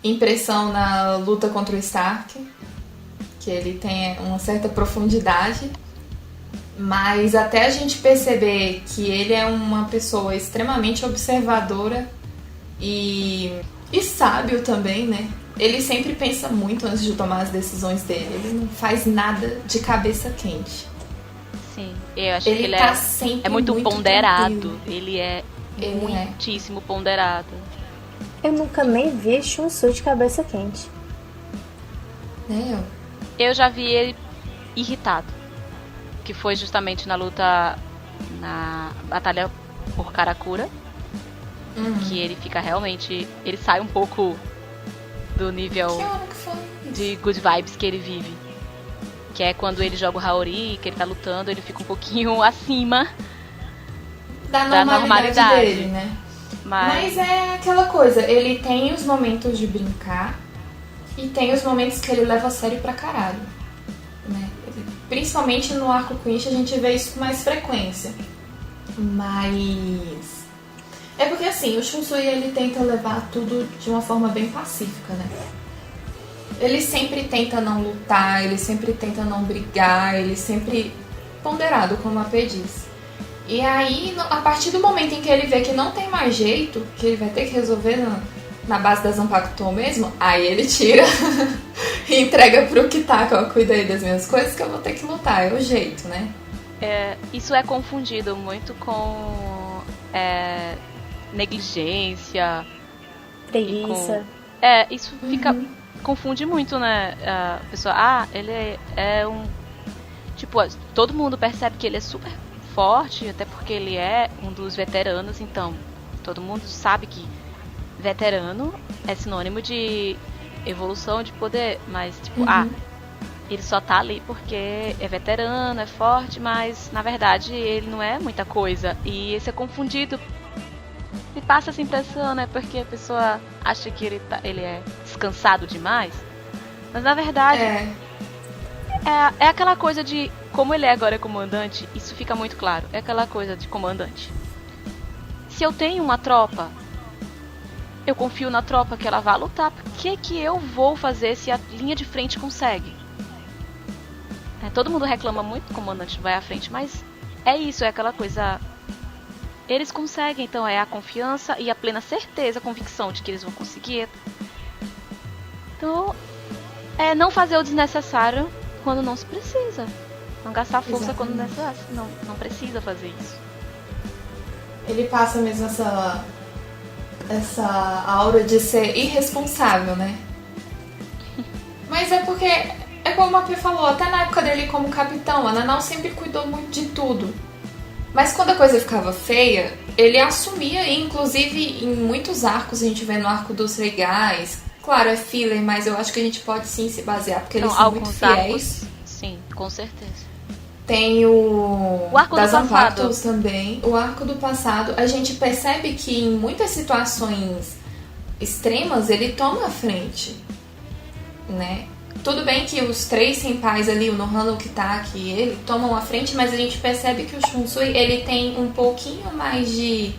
Speaker 2: impressão na luta contra o Stark, que ele tem uma certa profundidade. Mas até a gente perceber que ele é uma pessoa extremamente observadora e sábio também, né? Ele sempre pensa muito antes de tomar as decisões dele. Ele não faz nada de cabeça quente.
Speaker 1: Sim, eu acho que ele
Speaker 2: tá
Speaker 1: é muito ponderado.
Speaker 2: Tranquilo.
Speaker 1: Ele é muitíssimo ponderado.
Speaker 3: Eu nunca nem vi Shunsui de cabeça quente.
Speaker 1: Eu já vi ele irritado. Que foi justamente na luta, na batalha por Karakura. Que ele fica realmente... Ele sai um pouco do nível de good vibes que ele vive. Que é quando ele joga o Haori, que ele tá lutando, ele fica um pouquinho acima da normalidade
Speaker 2: dele, né? Mas é aquela coisa, ele tem os momentos de brincar e tem os momentos que ele leva a sério pra caralho, né? Principalmente no arco Quinch a gente vê isso com mais frequência. Mas... é porque assim, o Shunsui ele tenta levar tudo de uma forma bem pacífica, né? Ele sempre tenta não lutar, ele sempre tenta não brigar, ele sempre ponderado, como a P diz. E aí, a partir do momento em que ele vê que não tem mais jeito, que ele vai ter que resolver na base da Zanpakuto mesmo, aí ele tira e entrega pro Kitaka, ó, cuida aí das minhas coisas que eu vou ter que lutar, é o jeito, né?
Speaker 1: Isso é confundido muito com negligência,
Speaker 3: preguiça.
Speaker 1: Isso fica... confunde muito, né? A pessoa, ele é um... Tipo, todo mundo percebe que ele é super forte, até porque ele é um dos veteranos, então todo mundo sabe que veterano é sinônimo de evolução de poder, mas tipo, ele só tá ali porque é veterano, é forte, mas na verdade ele não é muita coisa, e isso é confundido e passa essa impressão, né? Porque a pessoa acha que ele é descansado demais, mas na verdade é aquela coisa de como ele agora é comandante, isso fica muito claro. É aquela coisa de comandante. Se eu tenho uma tropa, eu confio na tropa que ela vai lutar. Por que eu vou fazer se a linha de frente consegue? Todo mundo reclama muito que o comandante vai à frente, mas é isso, é aquela coisa. Eles conseguem, então é a confiança e a plena certeza, a convicção de que eles vão conseguir. Então, é não fazer o desnecessário quando não se precisa. Não gastar força
Speaker 2: Exatamente.
Speaker 1: quando necessário. Não precisa fazer isso.
Speaker 2: Ele passa mesmo essa aura de ser irresponsável, né? Mas é porque, é como a Pia falou, até na época dele como capitão, a Nanau sempre cuidou muito de tudo. Mas quando a coisa ficava feia, ele assumia, e inclusive em muitos arcos, a gente vê no arco dos regais, claro, é filler, mas eu acho que a gente pode sim se basear, porque eles são muito fiéis.
Speaker 1: Arcos, sim, com certeza.
Speaker 2: Tem o
Speaker 1: arco
Speaker 2: das
Speaker 1: do passado
Speaker 2: Ampactos também, o arco do passado. A gente percebe que em muitas situações extremas ele toma a frente, né? Tudo bem que os 3 senpais ali, o Nohana, o Kitaki e ele, tomam a frente, mas a gente percebe que o Shunsui, ele tem um pouquinho mais de...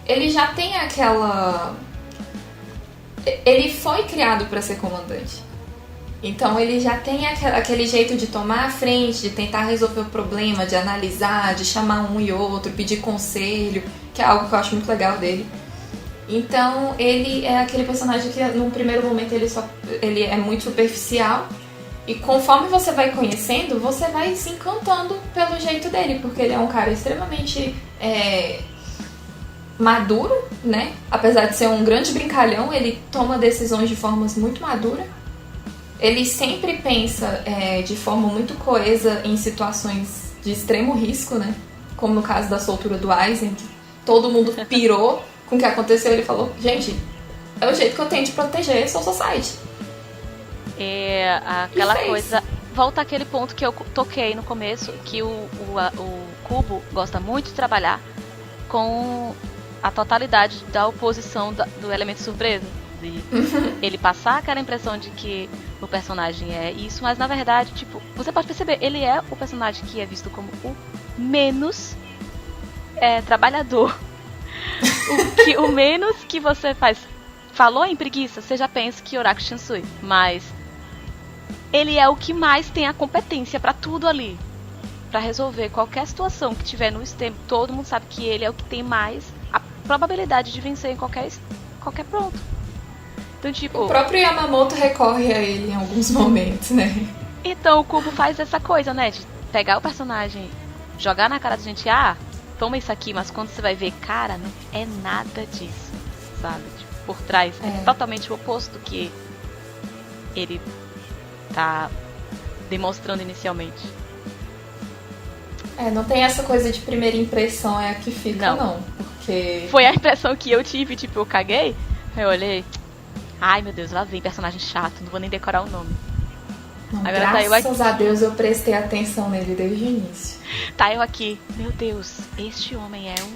Speaker 2: Ele já tem aquela... Ele foi criado para ser comandante. Então ele já tem aquele jeito de tomar a frente, de tentar resolver o problema, de analisar, de chamar um e outro, pedir conselho, que é algo que eu acho muito legal dele. Então ele é aquele personagem que num primeiro momento ele é muito superficial, e conforme você vai conhecendo, você vai se encantando pelo jeito dele, porque ele é um cara extremamente maduro, né? Apesar de ser um grande brincalhão, ele toma decisões de formas muito maduras. Ele sempre pensa de forma muito coesa em situações de extremo risco, né? Como no caso da soltura do Aizen, que todo mundo pirou com o que aconteceu. Ele falou, gente, é o jeito que eu tenho de proteger Soul Society.
Speaker 1: É aquela coisa... Volta àquele ponto que eu toquei no começo, que o Kubo gosta muito de trabalhar com a totalidade da oposição do elemento surpresa. De ele passar aquela impressão de que o personagem é isso, mas na verdade, tipo, você pode perceber, ele é o personagem que é visto como o menos trabalhador. O menos que você faz. Falou em preguiça, você já pensa que Oraku Shunsui, mas ele é o que mais tem a competência pra tudo ali, pra resolver qualquer situação que tiver no STEM. Todo mundo sabe que ele é o que tem mais a probabilidade de vencer em qualquer pronto. Então, tipo,
Speaker 2: o próprio Yamamoto recorre a ele em alguns momentos, né?
Speaker 1: Então o Kubo faz essa coisa, né? De pegar o personagem, jogar na cara da gente, toma isso aqui, mas quando você vai ver, cara, não é nada disso, sabe? Tipo, por trás é totalmente o oposto do que ele tá demonstrando inicialmente.
Speaker 2: Não tem essa coisa de primeira impressão é a que fica, não. Porque...
Speaker 1: Foi a impressão que eu tive, tipo, eu caguei, eu olhei... Ai, meu Deus, lá vem personagem chato, não vou nem decorar o nome.
Speaker 2: Não,
Speaker 1: agora
Speaker 2: graças a Deus eu prestei atenção nele desde o início.
Speaker 1: Tá eu aqui, meu Deus, este homem é um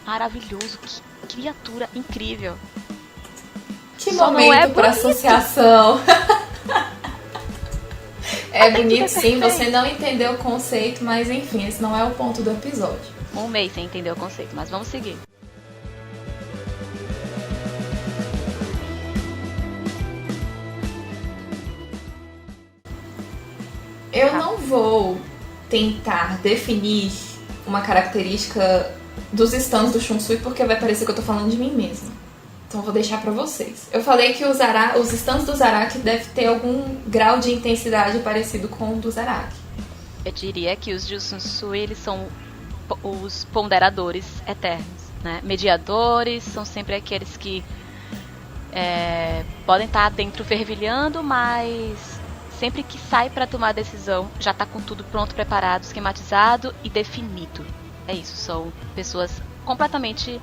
Speaker 1: maravilhoso, que criatura incrível.
Speaker 2: Que só momento pra associação. É bonito sim, você não entendeu o conceito, mas enfim, esse não é o ponto do episódio.
Speaker 1: Um mês sem entender o conceito, mas vamos seguir.
Speaker 2: Eu não vou tentar definir uma característica dos stands do Shunsui, porque vai parecer que eu tô falando de mim mesma. Então eu vou deixar pra vocês. Eu falei que os stands do Zaraki devem ter algum grau de intensidade parecido com o do Zaraki.
Speaker 1: Eu diria que os de Shunsui, eles são os ponderadores eternos, né? Mediadores são sempre aqueles que podem estar dentro fervilhando, mas... sempre que sai pra tomar a decisão, já tá com tudo pronto, preparado, esquematizado e definido. É isso, são pessoas completamente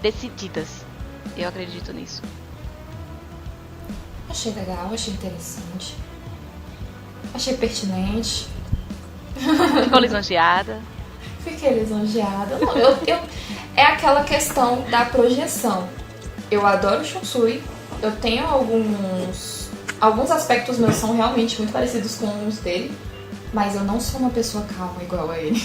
Speaker 1: decididas. Eu acredito nisso.
Speaker 2: Achei legal, achei interessante. Achei pertinente.
Speaker 1: Ficou lisonjeada.
Speaker 2: Fiquei lisonjeada. Não, é aquela questão da projeção. Eu adoro Shunsui. Eu tenho alguns aspectos meus são realmente muito parecidos com os dele, mas eu não sou uma pessoa calma igual a ele.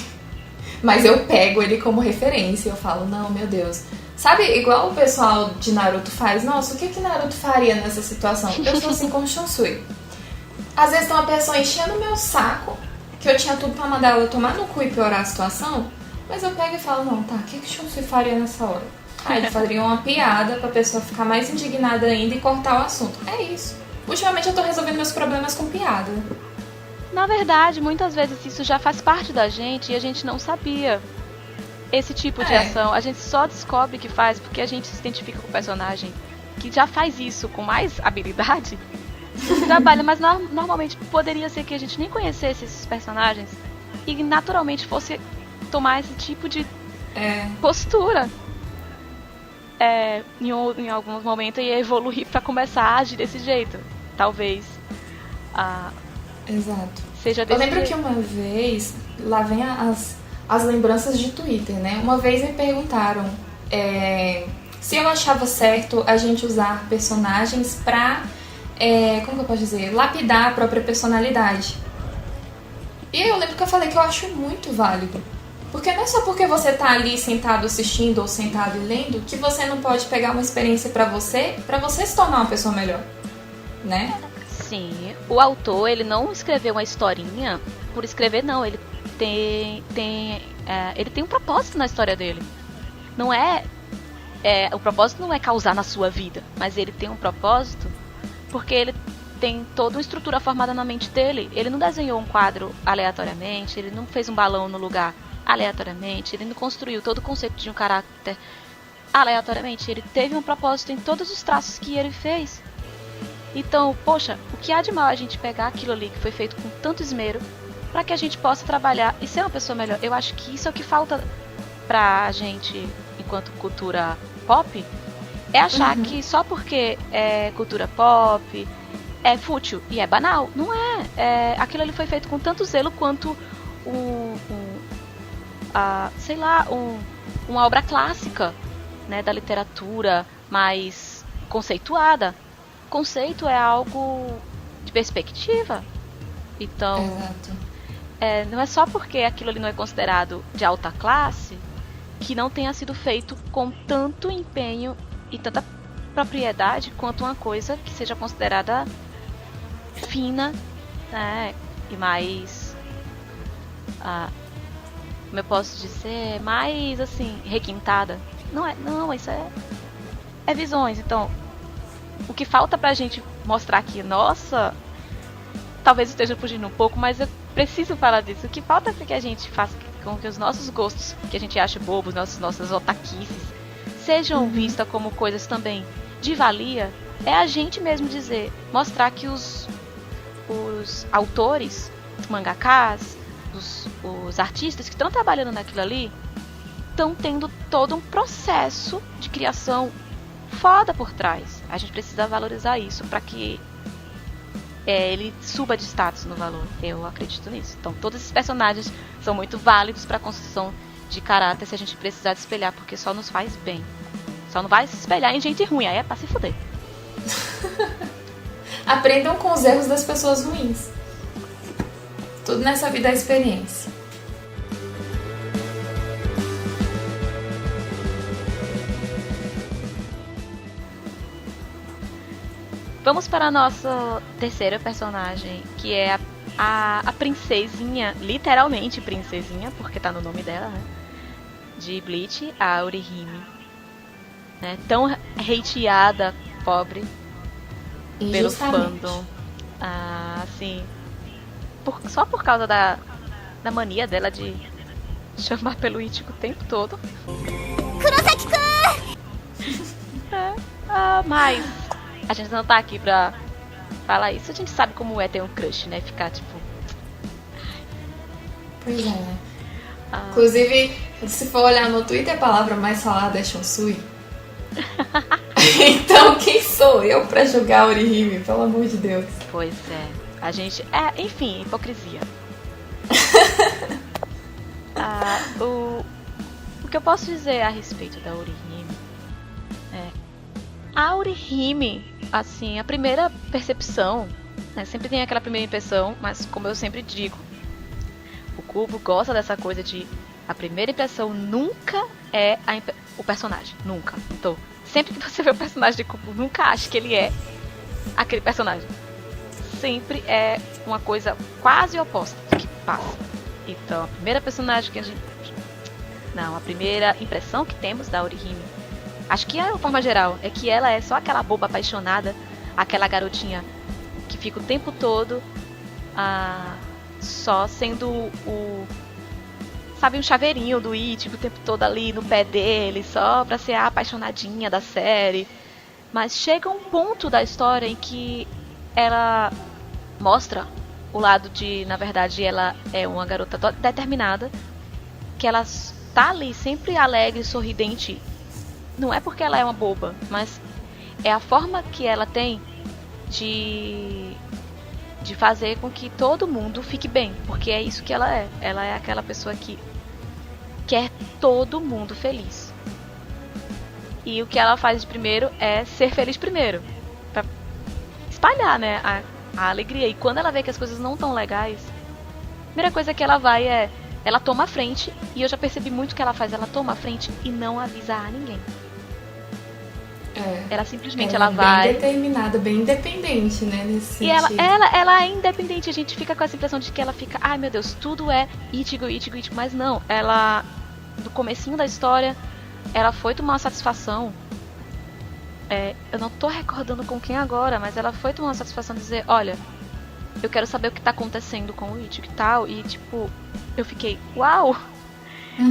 Speaker 2: Mas eu pego ele como referência e eu falo, não, meu Deus. Sabe, igual o pessoal de Naruto faz, nossa, o que Naruto faria nessa situação? Eu sou assim com o Shunsui. Às vezes tem uma pessoa enchendo o meu saco que eu tinha tudo pra mandar ela tomar no cu e piorar a situação, mas eu pego e falo, não, tá, o que Chun-Sui faria nessa hora? Aí ele faria uma piada pra pessoa ficar mais indignada ainda e cortar o assunto. É isso. Ultimamente eu tô resolvendo meus problemas com piada.
Speaker 1: Na verdade, muitas vezes isso já faz parte da gente e a gente não sabia. Esse tipo de ação, a gente só descobre que faz porque a gente se identifica com o personagem que já faz isso com mais habilidade. Trabalha, mas normalmente poderia ser que a gente nem conhecesse esses personagens e naturalmente fosse tomar esse tipo de postura. Em alguns momentos ia evoluir pra começar a agir desse jeito. Talvez.
Speaker 2: Exato.
Speaker 1: Seja desse
Speaker 2: Eu lembro
Speaker 1: jeito.
Speaker 2: que uma vez, lá vem as lembranças de Twitter, né? Uma vez me perguntaram se eu achava certo a gente usar personagens pra, como que eu posso dizer, lapidar a própria personalidade. E aí eu lembro que eu falei que eu acho muito válido. Porque não é só porque você tá ali sentado assistindo ou sentado e lendo que você não pode pegar uma experiência pra você se tornar uma pessoa melhor, né?
Speaker 1: Sim, o autor, ele não escreveu uma historinha por escrever, não. Ele tem um propósito na história dele. Não o propósito não é causar na sua vida, mas ele tem um propósito porque ele tem toda uma estrutura formada na mente dele. Ele não desenhou um quadro aleatoriamente, ele não fez um balão no lugar aleatoriamente, ele não construiu todo o conceito de um caráter aleatoriamente. Ele teve um propósito em todos os traços que ele fez. Então, poxa, o que há de mal a gente pegar aquilo ali que foi feito com tanto esmero para que a gente possa trabalhar e ser uma pessoa melhor? Eu acho que isso é o que falta pra gente, enquanto cultura pop, é achar que só porque é cultura pop é fútil e é banal. Não é. Aquilo ali foi feito com tanto zelo quanto uma obra clássica, né, da literatura mais conceituada. Conceito é algo de perspectiva. Então, não é só porque aquilo ali não é considerado de alta classe que não tenha sido feito com tanto empenho e tanta propriedade quanto uma coisa que seja considerada fina, né, e mais, como eu posso dizer, mais assim, requintada. Não, isso é visões. Então, o que falta pra gente mostrar aqui, nossa, talvez esteja fugindo um pouco, mas eu preciso falar disso. O que falta é que a gente faça com que os nossos gostos, que a gente acha bobos, nossas otaquices, sejam vistas como coisas também de valia. É a gente mesmo mostrar que os autores, mangakás, os artistas que estão trabalhando naquilo ali, estão tendo todo um processo de criação foda por trás. A gente precisa valorizar isso para que ele suba de status no valor. Eu acredito nisso. Então todos esses personagens são muito válidos para a construção de caráter se a gente precisar de espelhar, porque só nos faz bem. Só não vai se espelhar em gente ruim, aí é pra se fuder.
Speaker 2: Aprendam com os erros das pessoas ruins. Tudo nessa vida é experiência.
Speaker 1: Vamos para a nossa terceira personagem, que é a princesinha, literalmente princesinha, porque tá no nome dela, né? De Bleach, a Orihime. Né? Tão hateada, pobre, pelo fandom. Assim, só por causa da mania dela de chamar pelo Ichigo o tempo todo. Mas a gente não tá aqui pra falar isso. A gente sabe como é ter um crush, né? Ficar tipo...
Speaker 2: Pois é, né? Inclusive, se for olhar no Twitter, a palavra mais falada é Chun-Sui. Então, quem sou eu pra julgar a Orihime? Pelo amor de Deus.
Speaker 1: Pois é. A gente... enfim, hipocrisia. O que eu posso dizer a respeito da Orihime a Orihime, assim, a primeira percepção, né, sempre tem aquela primeira impressão, mas como eu sempre digo, o Kubo gosta dessa coisa de a primeira impressão nunca é o personagem, nunca. Então, sempre que você vê o personagem de Kubo, nunca ache que ele é aquele personagem. Sempre é uma coisa quase oposta. passa. Então, a primeira personagem que a gente... Não, a primeira impressão que temos da Orihime, acho que é de forma geral, é que ela é só aquela boba apaixonada, aquela garotinha que fica o tempo todo só sendo sabe, um chaveirinho do Ichigo o tempo todo ali no pé dele, só pra ser a apaixonadinha da série. Mas chega um ponto da história em que ela mostra o lado de, na verdade, ela é uma garota determinada, que ela tá ali sempre alegre, sorridente. Não é porque ela é uma boba, mas é a forma que ela tem de fazer com que todo mundo fique bem, porque é isso que ela é. Ela é aquela pessoa que quer todo mundo feliz. E o que ela faz de primeiro é ser feliz primeiro, pra espalhar, né, a alegria. E quando ela vê que as coisas não estão legais, a primeira coisa que ela vai ela toma a frente. E eu já percebi muito que ela faz, ela toma a frente e não avisa a ninguém. Ela simplesmente ela vai
Speaker 2: bem determinada, bem independente, né, nesse
Speaker 1: e
Speaker 2: sentido.
Speaker 1: ela é independente. A gente fica com essa impressão de que ela fica, ai meu Deus, tudo é Ichigo, mas não, ela no comecinho da história ela foi tomar uma satisfação, eu não tô recordando com quem agora, mas ela foi tomar uma satisfação de dizer, olha, eu quero saber o que tá acontecendo com o Ichigo e tal, e tipo, eu fiquei, uau.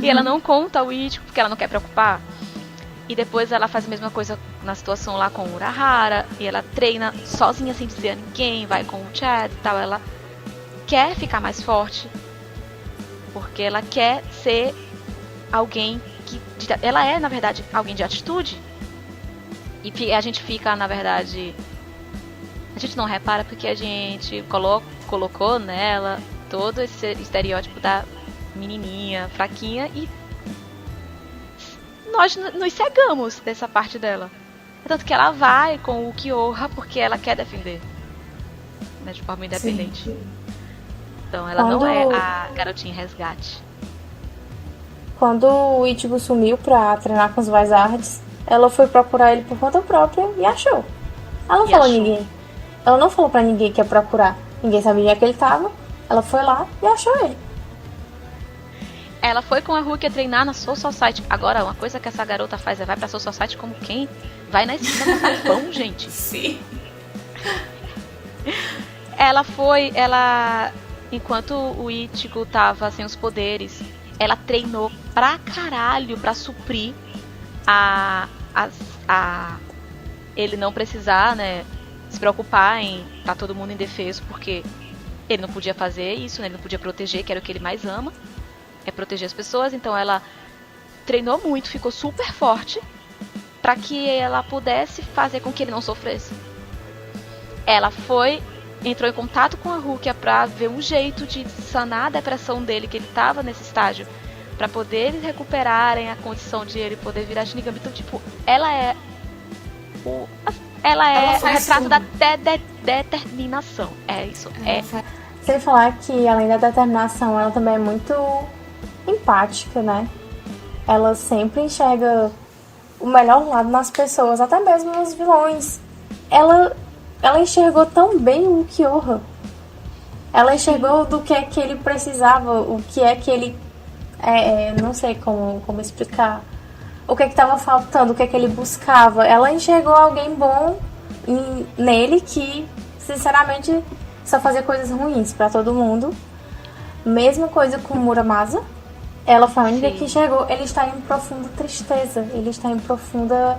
Speaker 1: E ela não conta ao Ichigo porque ela não quer preocupar. E depois ela faz a mesma coisa na situação lá com o Urahara. E ela treina sozinha, sem dizer a ninguém. Vai com o Chad e tal. Ela quer ficar mais forte. Porque ela quer ser alguém que... Ela é, na verdade, alguém de atitude. E a gente fica, na verdade... A gente não repara porque a gente colocou nela todo esse estereótipo da menininha, fraquinha. E nós nos cegamos dessa parte dela. Tanto que ela vai com o Kyoha porque ela quer defender, né, de forma independente. Sim. Então ela não é a garotinha resgate.
Speaker 3: Quando o Ichigo sumiu pra treinar com os Vizards, ela foi procurar ele por conta própria e achou. Ela não falou a ninguém. Ela não falou pra ninguém que ia procurar. Ninguém sabia onde é que ele tava. Ela foi lá e achou ele.
Speaker 1: Ela foi com a Rukia treinar na Soul Society. Agora, uma coisa que essa garota faz é vai pra Soul Society como quem vai na esquina do carvão, gente.
Speaker 2: Sim.
Speaker 1: Ela, enquanto o Ichigo tava sem os poderes, ela treinou pra caralho pra suprir ele não precisar, né, se preocupar em tá todo mundo indefeso, porque ele não podia fazer isso, né, ele não podia proteger, que era o que ele mais ama. É proteger as pessoas, então ela treinou muito, ficou super forte para que ela pudesse fazer com que ele não sofresse. Ela entrou em contato com a Rukia para ver um jeito de sanar a depressão dele, que ele estava nesse estágio, para poder eles recuperarem a condição de ele poder virar Shinigami. Então, tipo, ela é o retrato da determinação. É isso.
Speaker 3: Sem falar que, além da determinação, ela também é muito empática, né? Ela sempre enxerga o melhor lado nas pessoas, até mesmo nos vilões. Ela enxergou tão bem o Kyoha. Ela enxergou do que é que ele precisava, o que é que ele... não sei como explicar. O que é que estava faltando, o que é que ele buscava. Ela enxergou alguém bom nele que, sinceramente, só fazia coisas ruins pra todo mundo. Mesma coisa com o Muramasa. Ela foi a única que enxergou. Ele está em profunda tristeza. Ele está em profunda...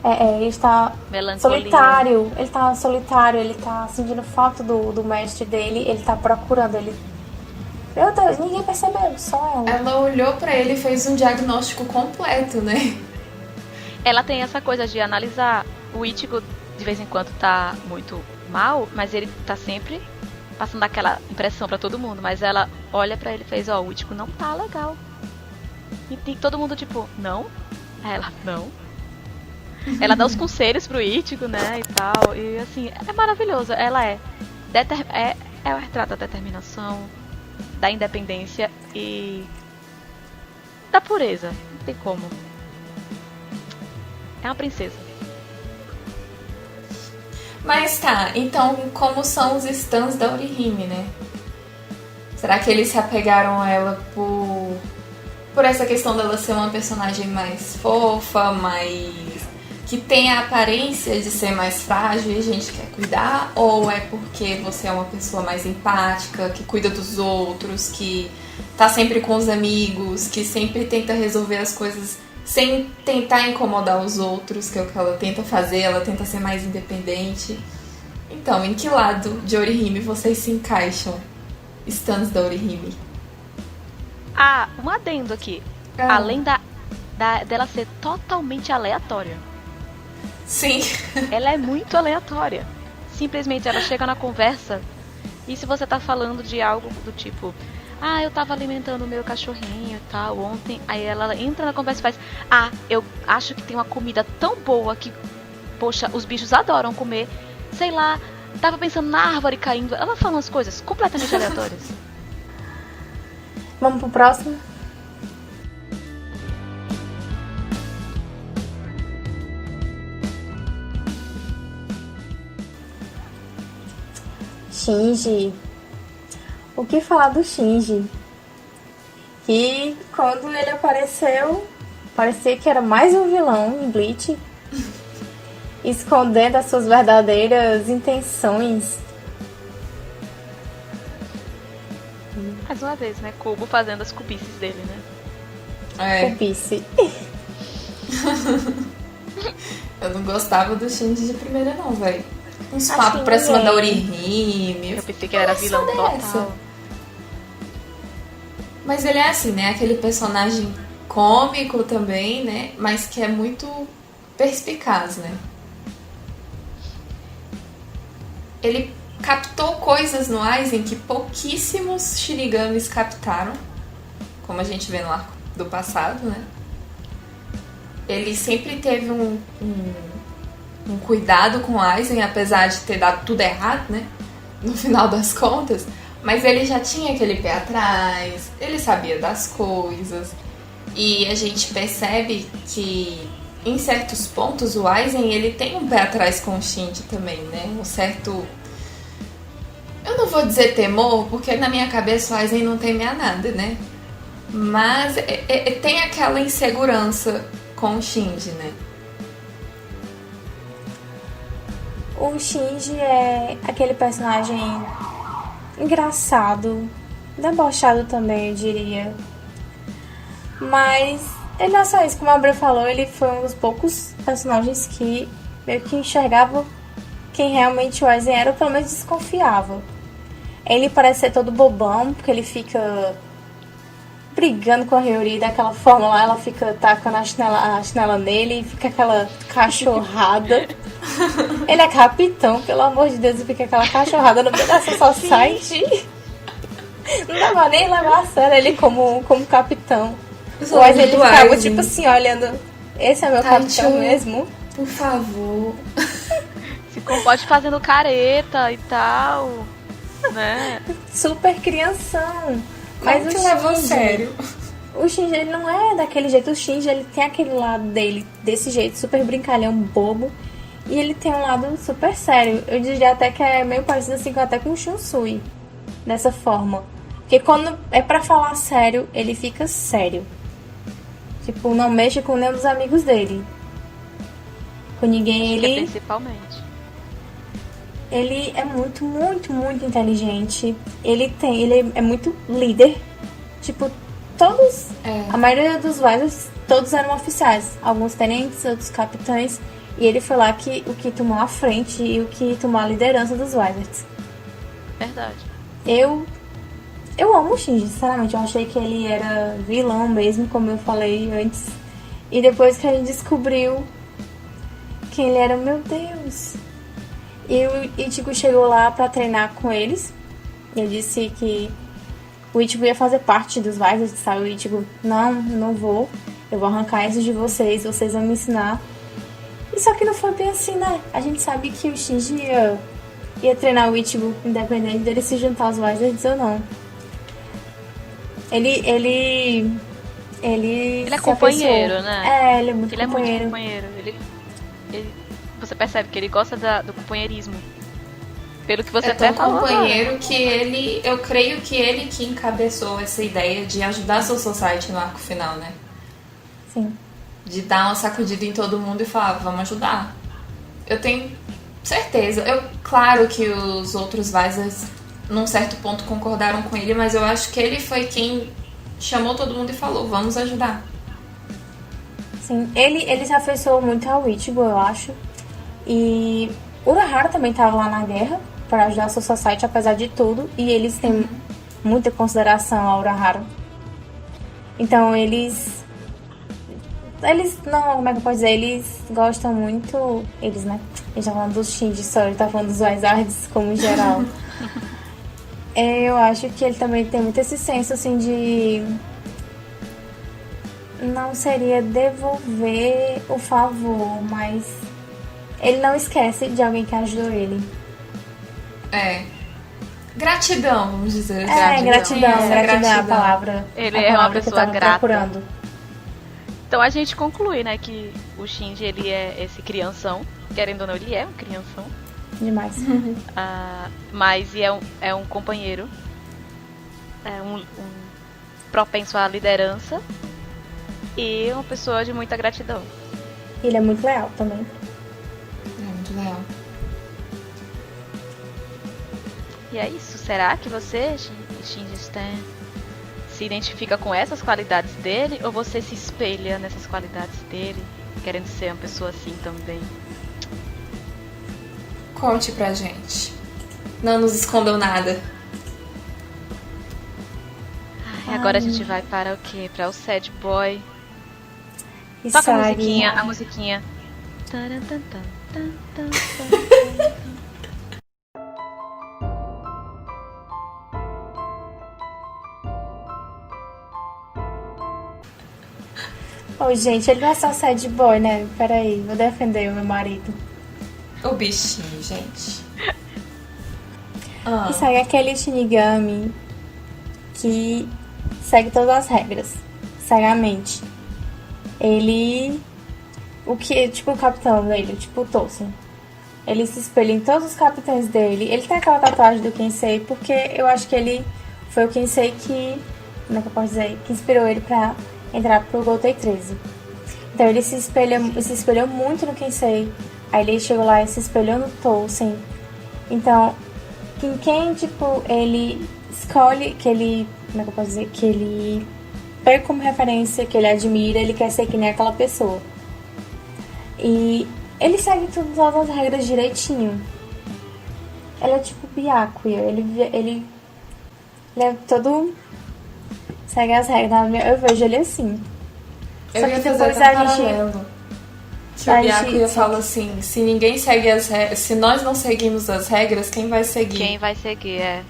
Speaker 3: ele está solitário. Ele está solitário. Ele está sentindo falta do mestre dele. Ele está procurando. Meu Deus, ninguém percebeu, só ela.
Speaker 2: Ela olhou pra ele e fez um diagnóstico completo, né?
Speaker 1: Ela tem essa coisa de analisar. O Ichigo, de vez em quando, tá muito mal, mas ele tá sempre passando aquela impressão pra todo mundo. Mas ela olha pra ele e fez, o Ichigo não tá legal. E todo mundo tipo, não? Ela, não. Ela dá os conselhos pro Ichigo, né, e tal. E assim, é maravilhoso. Ela é o retrato da determinação, da independência e da pureza. Não tem como. É uma princesa.
Speaker 2: Mas tá, então como são os stands da Orihime, né? Será que eles se apegaram a ela por essa questão dela ser uma personagem mais fofa, que tem a aparência de ser mais frágil e a gente quer cuidar? Ou é porque você é uma pessoa mais empática, que cuida dos outros, que tá sempre com os amigos, que sempre tenta resolver as coisas sem tentar incomodar os outros, que é o que ela tenta fazer, ela tenta ser mais independente? Então, em que lado de Orihime vocês se encaixam, stands da Orihime?
Speaker 1: Ah, um adendo aqui. Além dela ser totalmente aleatória.
Speaker 2: Sim.
Speaker 1: Ela é muito aleatória. Simplesmente ela chega na conversa e se você tá falando de algo do tipo, eu tava alimentando o meu cachorrinho e tal ontem, aí ela entra na conversa e faz, eu acho que tem uma comida tão boa que, poxa, os bichos adoram comer, sei lá, tava pensando na árvore caindo. Ela fala umas coisas completamente aleatórias.
Speaker 3: Vamos pro próximo? Shinji. O que falar do Shinji? Que quando ele apareceu, parecia que era mais um vilão em Bleach, escondendo as suas verdadeiras intenções.
Speaker 1: Mais uma vez, né? Kubo fazendo as cubices dele, né?
Speaker 3: Cubice.
Speaker 2: Eu não gostava do Shinji de primeira não, velho. Uns papos pra cima da Orihime.
Speaker 1: Eu pensei que ele era vilão total.
Speaker 2: Mas ele é assim, né? Aquele personagem cômico também, né? Mas que é muito perspicaz, né? Ele captou coisas no Aizen que pouquíssimos Shinigamis captaram, como a gente vê no arco do passado, né? Ele sempre teve um cuidado com o Aizen, apesar de ter dado tudo errado, né? No final das contas. Mas ele já tinha aquele pé atrás, ele sabia das coisas. E a gente percebe que, em certos pontos, o Aizen ele tem um pé atrás com o Shinji também, né? Um certo... Eu não vou dizer temor, porque na minha cabeça o Aizen não teme a nada, né? Mas tem aquela insegurança com o Shinji, né?
Speaker 3: O Shinji é aquele personagem engraçado, debochado também, eu diria. Mas ele não é só isso, como a Bru falou, ele foi um dos poucos personagens que meio que enxergava quem realmente o Aizen era, ou pelo menos desconfiava. Ele parece ser todo bobão, porque ele fica brigando com a Hiyori daquela forma lá, ela fica tacando a chinela nele e fica aquela cachorrada. Ele é capitão, pelo amor de Deus, e fica aquela cachorrada no meio da society. Não dava nem levar a sério ele como capitão. Mas ele ficava tipo assim, olhando, esse é meu capitão mesmo?
Speaker 2: Por favor.
Speaker 1: Se comporte fazendo careta e tal, né?
Speaker 3: Super crianção. Mas o
Speaker 2: levou sério.
Speaker 3: O Shinji, ele não é daquele jeito. O Shinji, ele tem aquele lado dele desse jeito, super brincalhão, bobo. E ele tem um lado super sério. Eu diria até que é meio parecido assim até com o Shunsui. Dessa forma. Porque quando é pra falar sério, ele fica sério. Tipo, não mexe com nenhum dos amigos dele. Com ninguém, ele...
Speaker 1: Principalmente.
Speaker 3: Ele é muito, muito, muito inteligente. Ele é muito líder. Tipo, todos... A maioria dos Vizards, todos eram oficiais. Alguns tenentes, outros capitães. E ele foi lá o que tomou a frente e o que tomou a liderança dos Vizards.
Speaker 1: Verdade.
Speaker 3: Eu amo o Shinji, sinceramente. Eu achei que ele era vilão mesmo, como eu falei antes. E depois que a gente descobriu quem ele era, meu Deus... E o Ichigo chegou lá pra treinar com eles. Eu disse que o Ichigo ia fazer parte dos Vizards, sabe? O Ichigo, não vou. Eu vou arrancar isso de vocês vão me ensinar. E só que não foi bem assim, né? A gente sabe que o Shinji ia treinar o Ichigo, independente dele se juntar aos Vizards ou não. Ele
Speaker 1: é companheiro, né?
Speaker 3: Ele é muito companheiro.
Speaker 1: É muito companheiro. Você percebe que ele gosta do companheirismo. Pelo que você
Speaker 2: É
Speaker 1: até
Speaker 2: tão
Speaker 1: falou.
Speaker 2: companheiro que ele... Eu creio que ele que encabeçou essa ideia de ajudar a Soul Society no arco final, né?
Speaker 3: Sim.
Speaker 2: De dar uma sacudida em todo mundo e falar, vamos ajudar. Eu tenho certeza. Claro que os outros Visors, num certo ponto, concordaram com ele, mas eu acho que ele foi quem chamou todo mundo e falou, vamos ajudar.
Speaker 3: Sim, ele se afeiçoou muito ao Ichigo, eu acho. E Urahara também estava lá na guerra para ajudar a Soul Society, apesar de tudo. E eles têm muita consideração a Urahara. Então eles não, como é que eu posso dizer? Eles gostam muito. Eles, né? Ele tá falando dos Shinji só, ele tá falando dos Vizards como geral. Eu acho que ele também tem muito esse senso assim de. Não seria devolver o favor, mas ele não esquece de alguém que ajudou ele.
Speaker 2: Gratidão, vamos dizer.
Speaker 3: Gratidão é a palavra.
Speaker 1: Ele
Speaker 3: a
Speaker 1: é uma
Speaker 3: palavra que eu
Speaker 1: pessoa
Speaker 3: tava
Speaker 1: grata.
Speaker 3: procurando.
Speaker 1: Então a gente conclui, né, que o Shinji, ele é esse crianção. Querendo ou não, ele é um crianção.
Speaker 3: Demais.
Speaker 1: Mas é um companheiro. É um propenso à liderança. E uma pessoa de muita gratidão.
Speaker 3: Ele é muito leal também.
Speaker 2: É muito legal.
Speaker 1: E é isso. Será que você, Shinji Stan, se identifica com essas qualidades dele? Ou você se espelha nessas qualidades dele, querendo ser uma pessoa assim também?
Speaker 2: Conte pra gente. Não nos escondam nada.
Speaker 1: Ai, agora a gente vai para o quê? Para o Sad Boy.
Speaker 3: E
Speaker 1: Toca a
Speaker 3: Sagi.
Speaker 1: musiquinha. Taran, tan, tan, tan, tan, tan.
Speaker 3: Ô, gente, ele não é só sad boy, né? Peraí, vou defender o meu marido.
Speaker 2: O bichinho, gente.
Speaker 3: E Sagi é aquele Shinigami que segue todas as regras, cegamente. Ele... Tipo o capitão dele, tipo o Tosen. Ele se espelha em todos os capitães dele. Ele tem aquela tatuagem do Kensei porque eu acho que ele foi o Kensei que... Como é que eu posso dizer? Que inspirou ele pra entrar pro Gotei 13. Então ele se espelhou muito no Kensei. Aí ele chegou lá e se espelhou no Tosen. Então, quem tipo, ele escolhe que ele... Como é que eu posso dizer? Que ele pega como referência, que ele admira, ele quer ser que nem aquela pessoa. E ele segue todas as regras direitinho. Ele é tipo Byakuya. Ele é todo... Segue as regras. Eu vejo ele assim.
Speaker 2: Eu
Speaker 3: Só
Speaker 2: ia
Speaker 3: que
Speaker 2: fazer
Speaker 3: depois
Speaker 2: até
Speaker 3: a gente...
Speaker 2: paralelo. Que o Byakuya fala assim, se ninguém segue as regras, se nós não seguimos as regras, quem vai seguir?
Speaker 1: Quem vai seguir, é.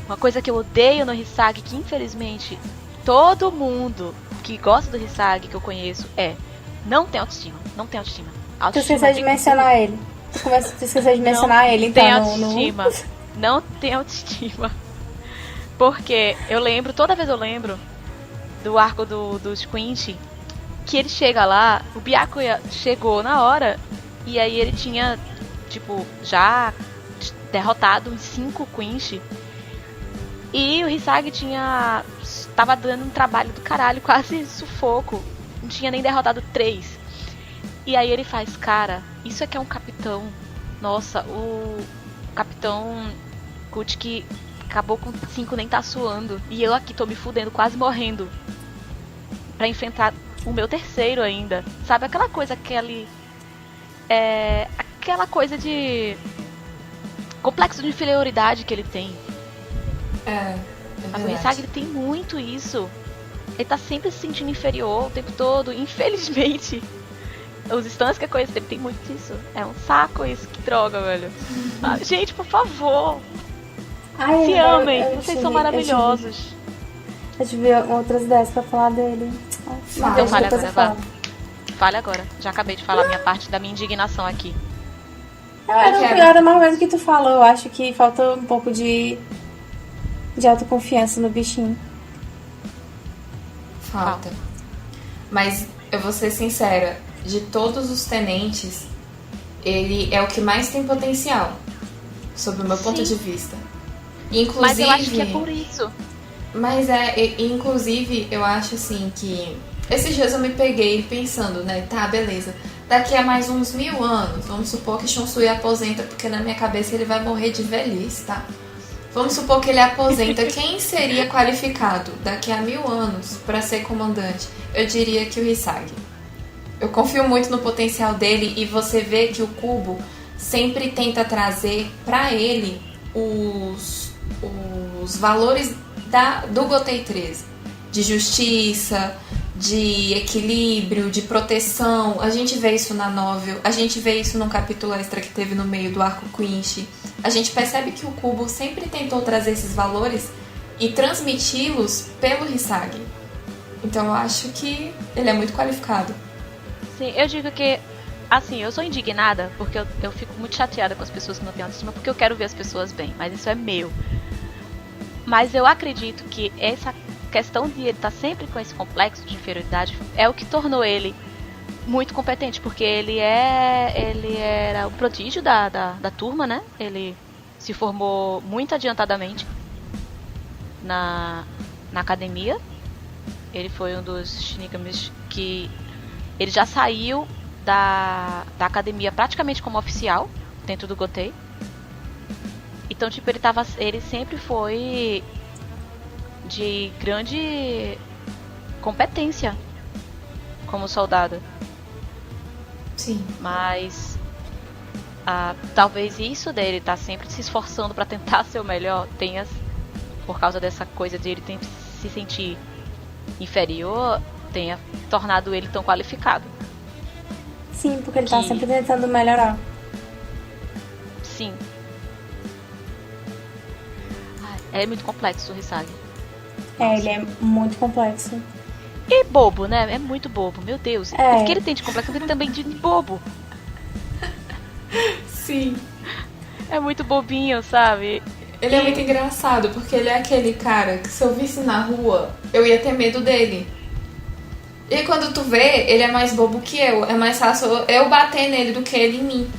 Speaker 1: Uma coisa que eu odeio no Hisagi, que infelizmente todo mundo que gosta do Hisagi que eu conheço não tem autoestima. Não tem autoestima.
Speaker 3: Tu esqueceu de mencionar ele. Tu esqueceu de mencionar ele, então.
Speaker 1: Tem autoestima. Não tem autoestima. Porque toda vez eu lembro do arco do Squinch, que ele chega lá, o Byakuya chegou na hora, e aí ele tinha, tipo, já derrotado uns 5 Quinch. E o Hisagi tava dando um trabalho do caralho, quase sufoco. Não tinha nem derrotado 3. E aí ele faz, cara, isso aqui é um capitão. Nossa, o capitão Kut que acabou com 5, nem tá suando. E eu aqui tô me fudendo, quase morrendo. Pra enfrentar o meu terceiro ainda. Sabe, aquela coisa aquela coisa de complexo de inferioridade que ele tem. Mas o Hisagi, ele tem muito isso. Ele tá sempre se sentindo inferior o tempo todo. Infelizmente, os stands que eu conheço, ele tem muito disso. É um saco isso, que droga, velho. Gente, por favor. Se amem, vocês são maravilhosos.
Speaker 3: Eu tive outras ideias pra falar dele.
Speaker 1: Então fale agora, vá. Fale agora. Já acabei de falar minha parte da minha indignação aqui.
Speaker 3: Era mais ou menos o que tu falou. Eu acho que faltou um pouco de autoconfiança no bichinho.
Speaker 2: ele é o que mais tem potencial, sob o meu ponto de vista. Inclusive,
Speaker 1: mas eu acho que é por isso.
Speaker 2: Mas inclusive, eu acho assim que esses dias eu me peguei pensando, né? Tá, beleza. Daqui a mais uns 1000 anos, vamos supor que Shunsui aposenta, porque na minha cabeça ele vai morrer de velhice, tá? Vamos supor que ele aposenta. Quem seria qualificado daqui a 1000 anos para ser comandante? Eu diria que o Hisagi. Eu confio muito no potencial dele e você vê que o Kubo sempre tenta trazer para ele os valores do Gotei 13. De justiça, de equilíbrio, de proteção. A gente vê isso na novel, a gente vê isso num capítulo extra que teve no meio do arco Quincy. A gente percebe que o Kubo sempre tentou trazer esses valores e transmiti-los pelo Hisagi. Então eu acho que ele é muito qualificado.
Speaker 1: Sim, eu digo que, assim, eu sou indignada porque eu fico muito chateada com as pessoas que não têm autoestima, porque eu quero ver as pessoas bem, mas isso é meu. Mas eu acredito que essa questão de ele estar sempre com esse complexo de inferioridade é o que tornou ele muito competente, porque ele era o prodígio da turma, né? Ele se formou muito adiantadamente na academia. Ele foi um dos Shinigamis que ele já saiu da academia praticamente como oficial dentro do Gotei. Então, tipo, ele sempre foi de grande competência como soldado.
Speaker 2: Sim.
Speaker 1: Mas talvez isso dele estar sempre se esforçando para tentar ser o melhor tenha, por causa dessa coisa de ele se sentir inferior, tenha tornado ele tão qualificado.
Speaker 3: Sim, porque ele tá sempre tentando melhorar.
Speaker 1: Sim. É muito complexo o Hisagi.
Speaker 3: Ele é muito complexo.
Speaker 1: E bobo, né? É muito bobo, meu Deus. O que ele tem de complexo, ele também de bobo.
Speaker 2: Sim.
Speaker 1: É muito bobinho, sabe?
Speaker 2: Ele é muito engraçado, porque ele é aquele cara que se eu visse na rua, eu ia ter medo dele. E quando tu vê, ele é mais bobo que eu. É mais fácil eu bater nele do que ele em mim.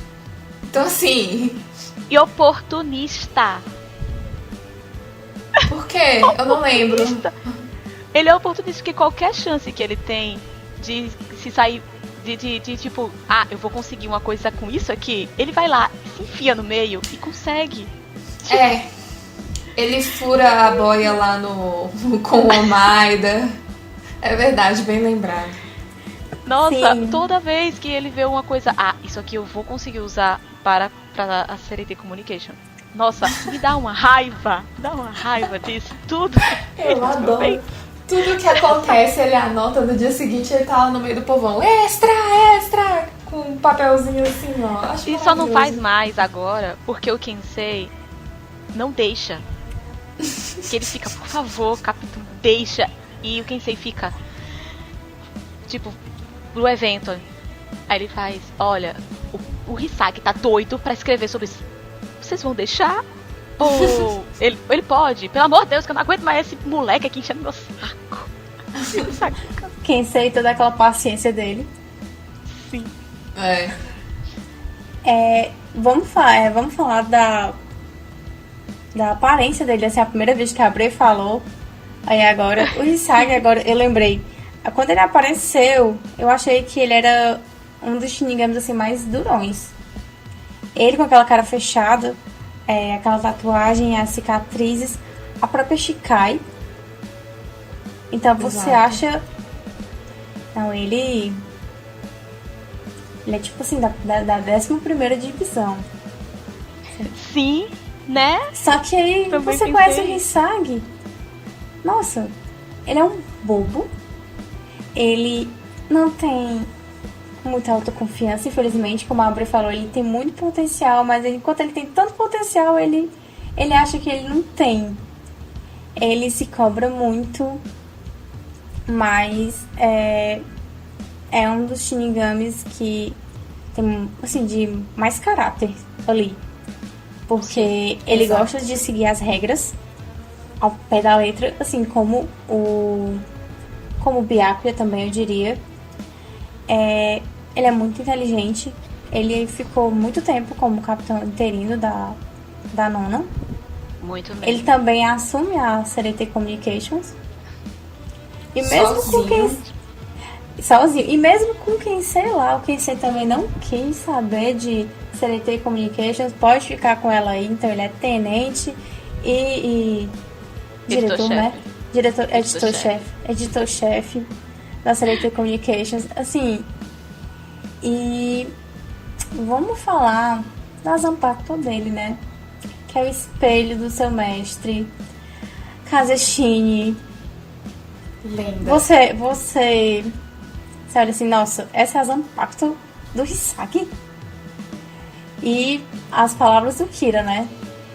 Speaker 2: Então, assim...
Speaker 1: E oportunista.
Speaker 2: Por quê? Eu não lembro.
Speaker 1: Ele é oportunista, porque qualquer chance que ele tem de se sair... De tipo, eu vou conseguir uma coisa com isso aqui, ele vai lá, se enfia no meio e consegue.
Speaker 2: Ele fura a boia lá com o Omaida. É verdade, bem lembrado.
Speaker 1: Nossa,
Speaker 3: Sim.
Speaker 1: Toda vez que ele vê uma coisa, isso aqui eu vou conseguir usar para a CRT Communication. Nossa, me dá uma raiva disso tudo.
Speaker 2: Eu adoro. Tudo que acontece, ele anota, no dia seguinte ele tá lá no meio do povão. Extra, extra! Com um papelzinho assim, ó. Acho
Speaker 1: e só não faz mais agora, porque o Kensei não deixa. Que ele fica, por favor, capitão, deixa. E o Kensei fica, tipo, pro evento. Aí ele faz, olha, o Hisagi tá doido pra escrever sobre isso. Vocês vão deixar? Ou ele pode? Pelo amor de Deus, que eu não aguento mais esse moleque aqui enchendo meu saco.
Speaker 3: Quem sei toda aquela paciência dele.
Speaker 1: Sim.
Speaker 3: Vamos falar da aparência dele. Assim, a primeira vez que a Bray falou. Aí agora, o Hisagi, agora eu lembrei. Quando ele apareceu, eu achei que ele era um dos Shinigamis assim, mais durões. Ele com aquela cara fechada, aquela tatuagem, as cicatrizes, a própria Shikai. Então você acha... Não, ele é tipo assim, da 11ª divisão.
Speaker 1: Sim, né?
Speaker 3: Só que aí
Speaker 1: Também
Speaker 3: você
Speaker 1: pensei.
Speaker 3: conhece o Hisagi. Nossa, ele é um bobo. Ele não tem muita autoconfiança, infelizmente. Como a Abra falou, ele tem muito potencial, mas enquanto ele tem tanto potencial, ele acha que ele não tem. Ele se cobra muito, mas é um dos Shinigamis que tem, assim, de mais caráter ali. Porque ele gosta de seguir as regras ao pé da letra, assim como o Byakuya também, eu diria. Ele é muito inteligente, Ele ficou muito tempo como capitão interino da nona.
Speaker 1: Muito mesmo.
Speaker 3: Ele também assume a CDT Communications. E mesmo com quem... Sozinho. E mesmo com quem, sei lá, o Kensei também não quis saber de CDT Communications, pode ficar com ela aí. Então ele é tenente e diretor, né? Editor-chefe da CDT Communications. Assim, e vamos falar da Zanpakuto dele, né? Que é o espelho do seu mestre, Kazeshine.
Speaker 2: Lenda.
Speaker 3: Você olha assim, nossa, essa é a Zanpakuto do Hisagi. E as palavras do Kira, né?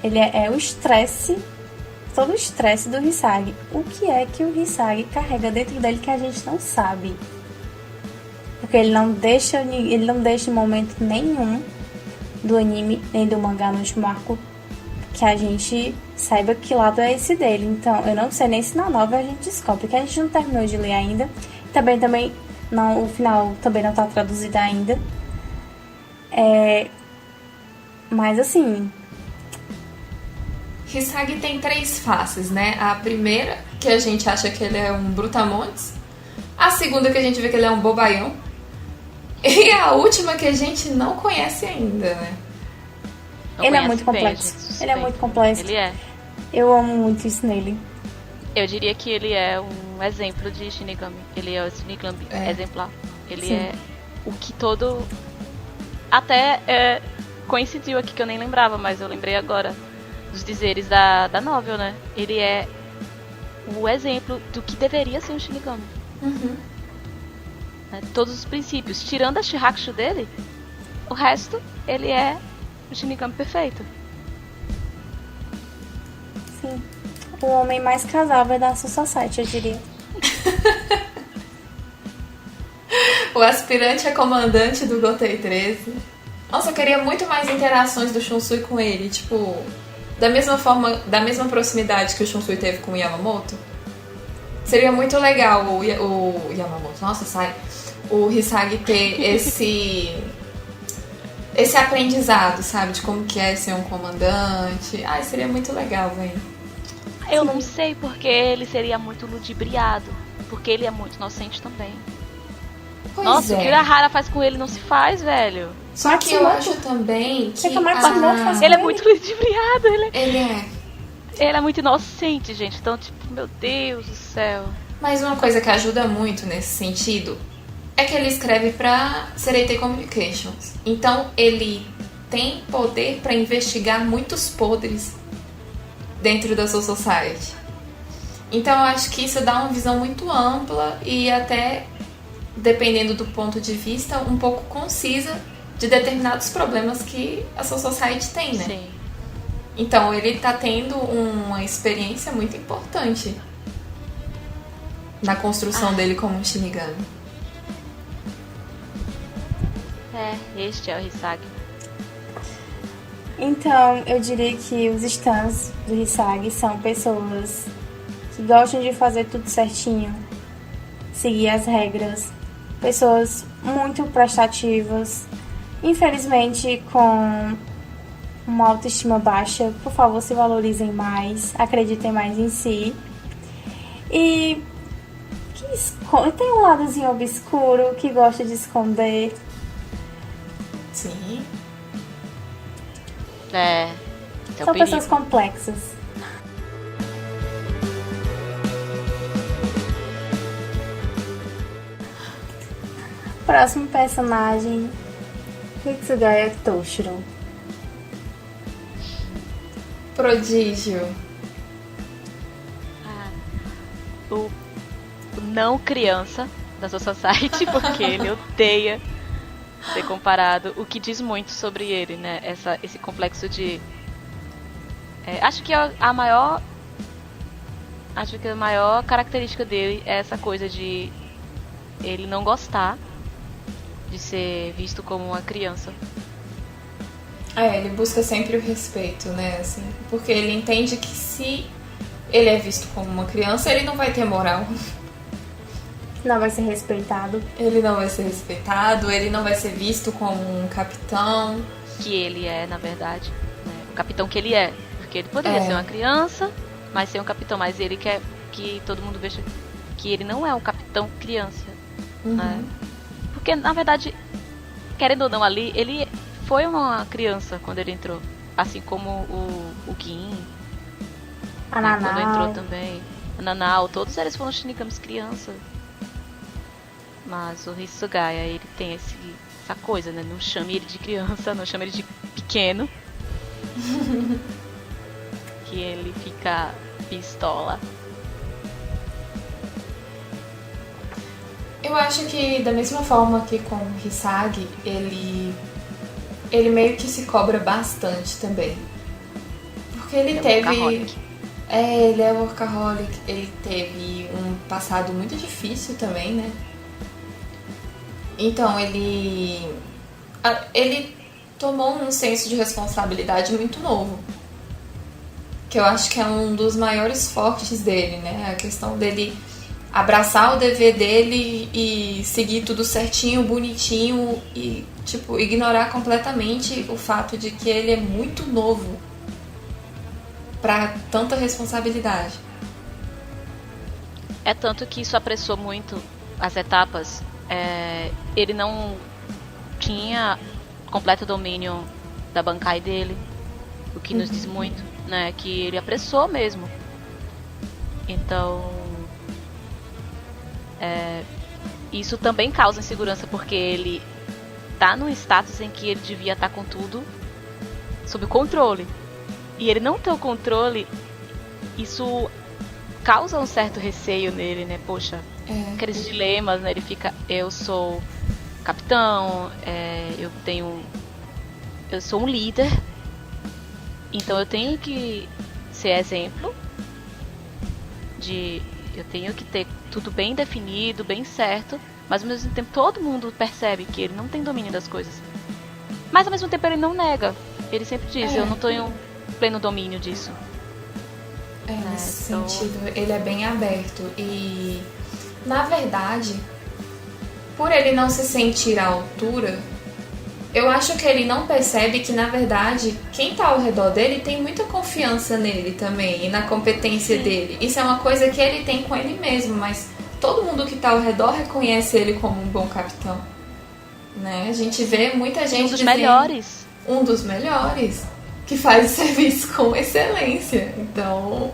Speaker 3: Ele é o estresse, todo o estresse do Hisagi. O que é que o Hisagi carrega dentro dele que a gente não sabe? Porque ele não deixa em momento nenhum do anime, nem do mangá no último arco, que a gente saiba que lado é esse dele. Então, eu não sei nem se na nova a gente descobre, que a gente não terminou de ler ainda. Também não, o final também não tá traduzido ainda. Mas assim...
Speaker 2: Hisagi tem 3 faces, né? A primeira, que a gente acha que ele é um brutamontes. A segunda, que a gente vê que ele é um bobaião. E a última, que a gente não conhece ainda, né?
Speaker 3: Ele é muito complexo. Ele é muito complexo.
Speaker 1: Ele é.
Speaker 3: Eu amo muito isso nele.
Speaker 1: Eu diria que ele é um exemplo de Shinigami. Ele é o Shinigami exemplar. Ele
Speaker 3: Sim.
Speaker 1: é o que todo... Até coincidiu aqui, que eu nem lembrava, mas eu lembrei agora dos dizeres da novel, né? Ele é o exemplo do que deveria ser um Shinigami.
Speaker 2: Uhum.
Speaker 1: Né? Todos os princípios. Tirando a Shihakushu dele, o resto, ele é o Shinigami perfeito.
Speaker 3: Sim. O homem mais casável da Soul Society, eu diria.
Speaker 2: O aspirante a comandante do Gotei 13. Nossa, eu queria muito mais interações do Shunsui com ele. Tipo, da mesma forma, da mesma proximidade que o Shunsui teve com o Yamamoto. Seria muito legal o Yamamoto. Nossa, sai. O Hisagi ter esse aprendizado, sabe? De como que é ser um comandante. Ai, seria muito legal, velho.
Speaker 1: Eu não sei porque ele seria muito ludibriado. Porque ele é muito inocente também.
Speaker 2: Pois
Speaker 1: Nossa,
Speaker 2: é.
Speaker 1: o que a Hara faz com ele não se faz, velho.
Speaker 2: Só que eu
Speaker 3: Matsumoto.
Speaker 2: acho também que...
Speaker 3: que o Matsumoto faz
Speaker 1: Ele é muito ludibriado,
Speaker 2: Ele é.
Speaker 1: ele é muito inocente, gente. Então, tipo, meu Deus do céu.
Speaker 2: Mas uma coisa que ajuda muito nesse sentido é que ele escreve pra CDT Communications. Então, ele tem poder pra investigar muitos podres dentro da Soul Society. Então, eu acho que isso dá uma visão muito ampla e até, dependendo do ponto de vista, um pouco concisa de determinados problemas que a Soul Society tem, né?
Speaker 1: Sim.
Speaker 2: Então, ele tá tendo uma experiência muito importante na construção dele como um Shinigami.
Speaker 1: Este é o Hisagi.
Speaker 3: Então, eu diria que os stans do Hisagi são pessoas que gostam de fazer tudo certinho, seguir as regras, pessoas muito prestativas, infelizmente com uma autoestima baixa. Por favor, se valorizem mais, acreditem mais em si. E tem um ladozinho obscuro que gosta de esconder.
Speaker 2: Sim.
Speaker 1: Esse é
Speaker 3: São
Speaker 1: o
Speaker 3: pessoas
Speaker 1: perigo.
Speaker 3: complexas. Próximo personagem, Hitsugaya Toshiro.
Speaker 2: Prodígio.
Speaker 1: O não criança da Soul Society, porque ele odeia ser comparado, o que diz muito sobre ele, né? Esse complexo de... acho que a maior característica dele é essa coisa de ele não gostar de ser visto como uma criança.
Speaker 2: Ele busca sempre o respeito, né? Assim, porque ele entende que se ele é visto como uma criança, ele não vai ter moral.
Speaker 3: Não vai ser respeitado.
Speaker 2: Ele não vai ser respeitado, ele não vai ser visto como um capitão.
Speaker 1: Que ele é, na verdade, né? O capitão que ele é. Porque ele poderia ser uma criança, mas ser um capitão. Mas ele quer que todo mundo veja que ele não é um capitão criança. Né? Porque, na verdade, querendo ou não ali, ele foi uma criança quando ele entrou. Assim como o Gin.
Speaker 3: A Nanau.
Speaker 1: Quando entrou também. A Nanau, todos eles foram Shinigamis criança. Mas o Hitsugaya, ele tem essa coisa, né? Não chame ele de criança, não chame ele de pequeno. Que ele fica pistola.
Speaker 2: Eu acho que da mesma forma que com o Hisagi, ele meio que se cobra bastante também. Porque ele teve... ele é workaholic, ele teve um passado muito difícil também, né? Então ele tomou um senso de responsabilidade muito novo. Que eu acho que é um dos maiores fortes dele, né? A questão dele abraçar o dever dele e seguir tudo certinho, bonitinho e, tipo, ignorar completamente o fato de que ele é muito novo pra tanta responsabilidade.
Speaker 1: É tanto que isso apressou muito as etapas. Ele não tinha completo domínio da Bankai dele, o que nos diz muito, né? Que ele apressou mesmo. Então, isso também causa insegurança, porque ele tá num status em que ele devia estar com tudo sob controle. E ele não ter o controle, isso causa um certo receio nele, né? Poxa, aqueles dilemas, né? Ele fica, eu sou capitão, eu sou um líder, então eu tenho que ser exemplo eu tenho que ter tudo bem definido, bem certo, mas ao mesmo tempo todo mundo percebe que ele não tem domínio das coisas. Mas ao mesmo tempo ele não nega, ele sempre diz, eu não tenho pleno domínio disso.
Speaker 2: Nesse sentido, ele é bem aberto e, na verdade, por ele não se sentir à altura, eu acho que ele não percebe que, na verdade, quem tá ao redor dele tem muita confiança nele também e na competência dele. Isso é uma coisa que ele tem com ele mesmo, mas todo mundo que tá ao redor reconhece ele como um bom capitão. Né? A gente vê muita gente
Speaker 1: Um dos melhores.
Speaker 2: Que faz o serviço com excelência. Então,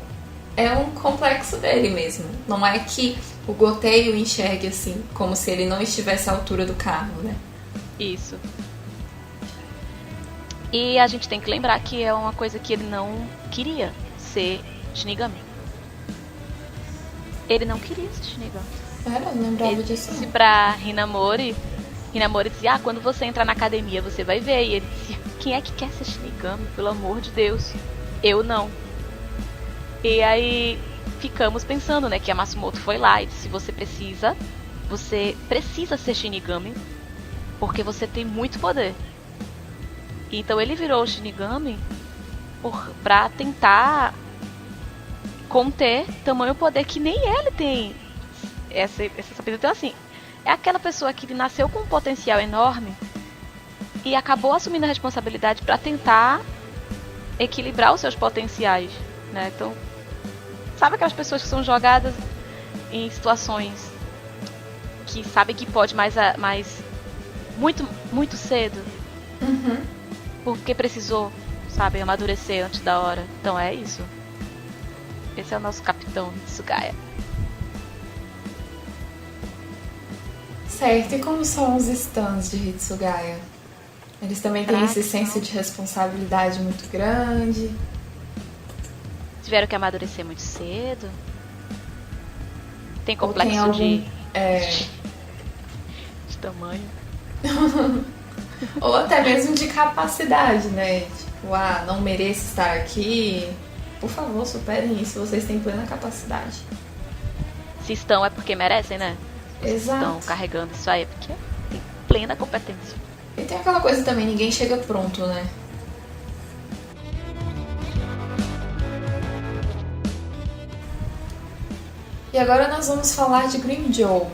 Speaker 2: é um complexo dele mesmo. Não é que o Gotei o enxergue assim, como se ele não estivesse à altura do cargo, né?
Speaker 1: Isso. E a gente tem que lembrar que é uma coisa que ele não queria ser Shinigami. Ele não queria ser Shinigami.
Speaker 2: Eu não lembrava
Speaker 1: ele
Speaker 2: disso.
Speaker 1: Disse pra Hinamori dizia, quando você entrar na academia você vai ver. E ele dizia, quem é que quer ser Shinigami? Pelo amor de Deus. Eu não. E aí ficamos pensando, né, que a Matsumoto foi lá e disse, você precisa ser Shinigami porque você tem muito poder. Então ele virou o Shinigami pra tentar conter tamanho poder que nem ele tem essa sabedoria. Então assim, é aquela pessoa que nasceu com um potencial enorme e acabou assumindo a responsabilidade para tentar equilibrar os seus potenciais, né? Então, sabe aquelas pessoas que são jogadas em situações que sabem que pode mais muito, muito cedo? Porque precisou, sabe, amadurecer antes da hora. Então é isso. Esse é o nosso capitão Hitsugaya.
Speaker 2: Certo, e como são os stands de Hitsugaya? Eles também têm esse senso de responsabilidade muito grande.
Speaker 1: Tiveram que amadurecer muito cedo. Tem complexo de tamanho.
Speaker 2: Ou até mesmo de capacidade, né? Tipo, não mereço estar aqui. Por favor, superem isso, vocês têm plena capacidade.
Speaker 1: Se estão é porque merecem, né?
Speaker 2: Exato.
Speaker 1: Estão carregando isso aí, porque tem plena competência.
Speaker 2: E tem aquela coisa também, ninguém chega pronto, né? E agora nós vamos falar de Grimmjow.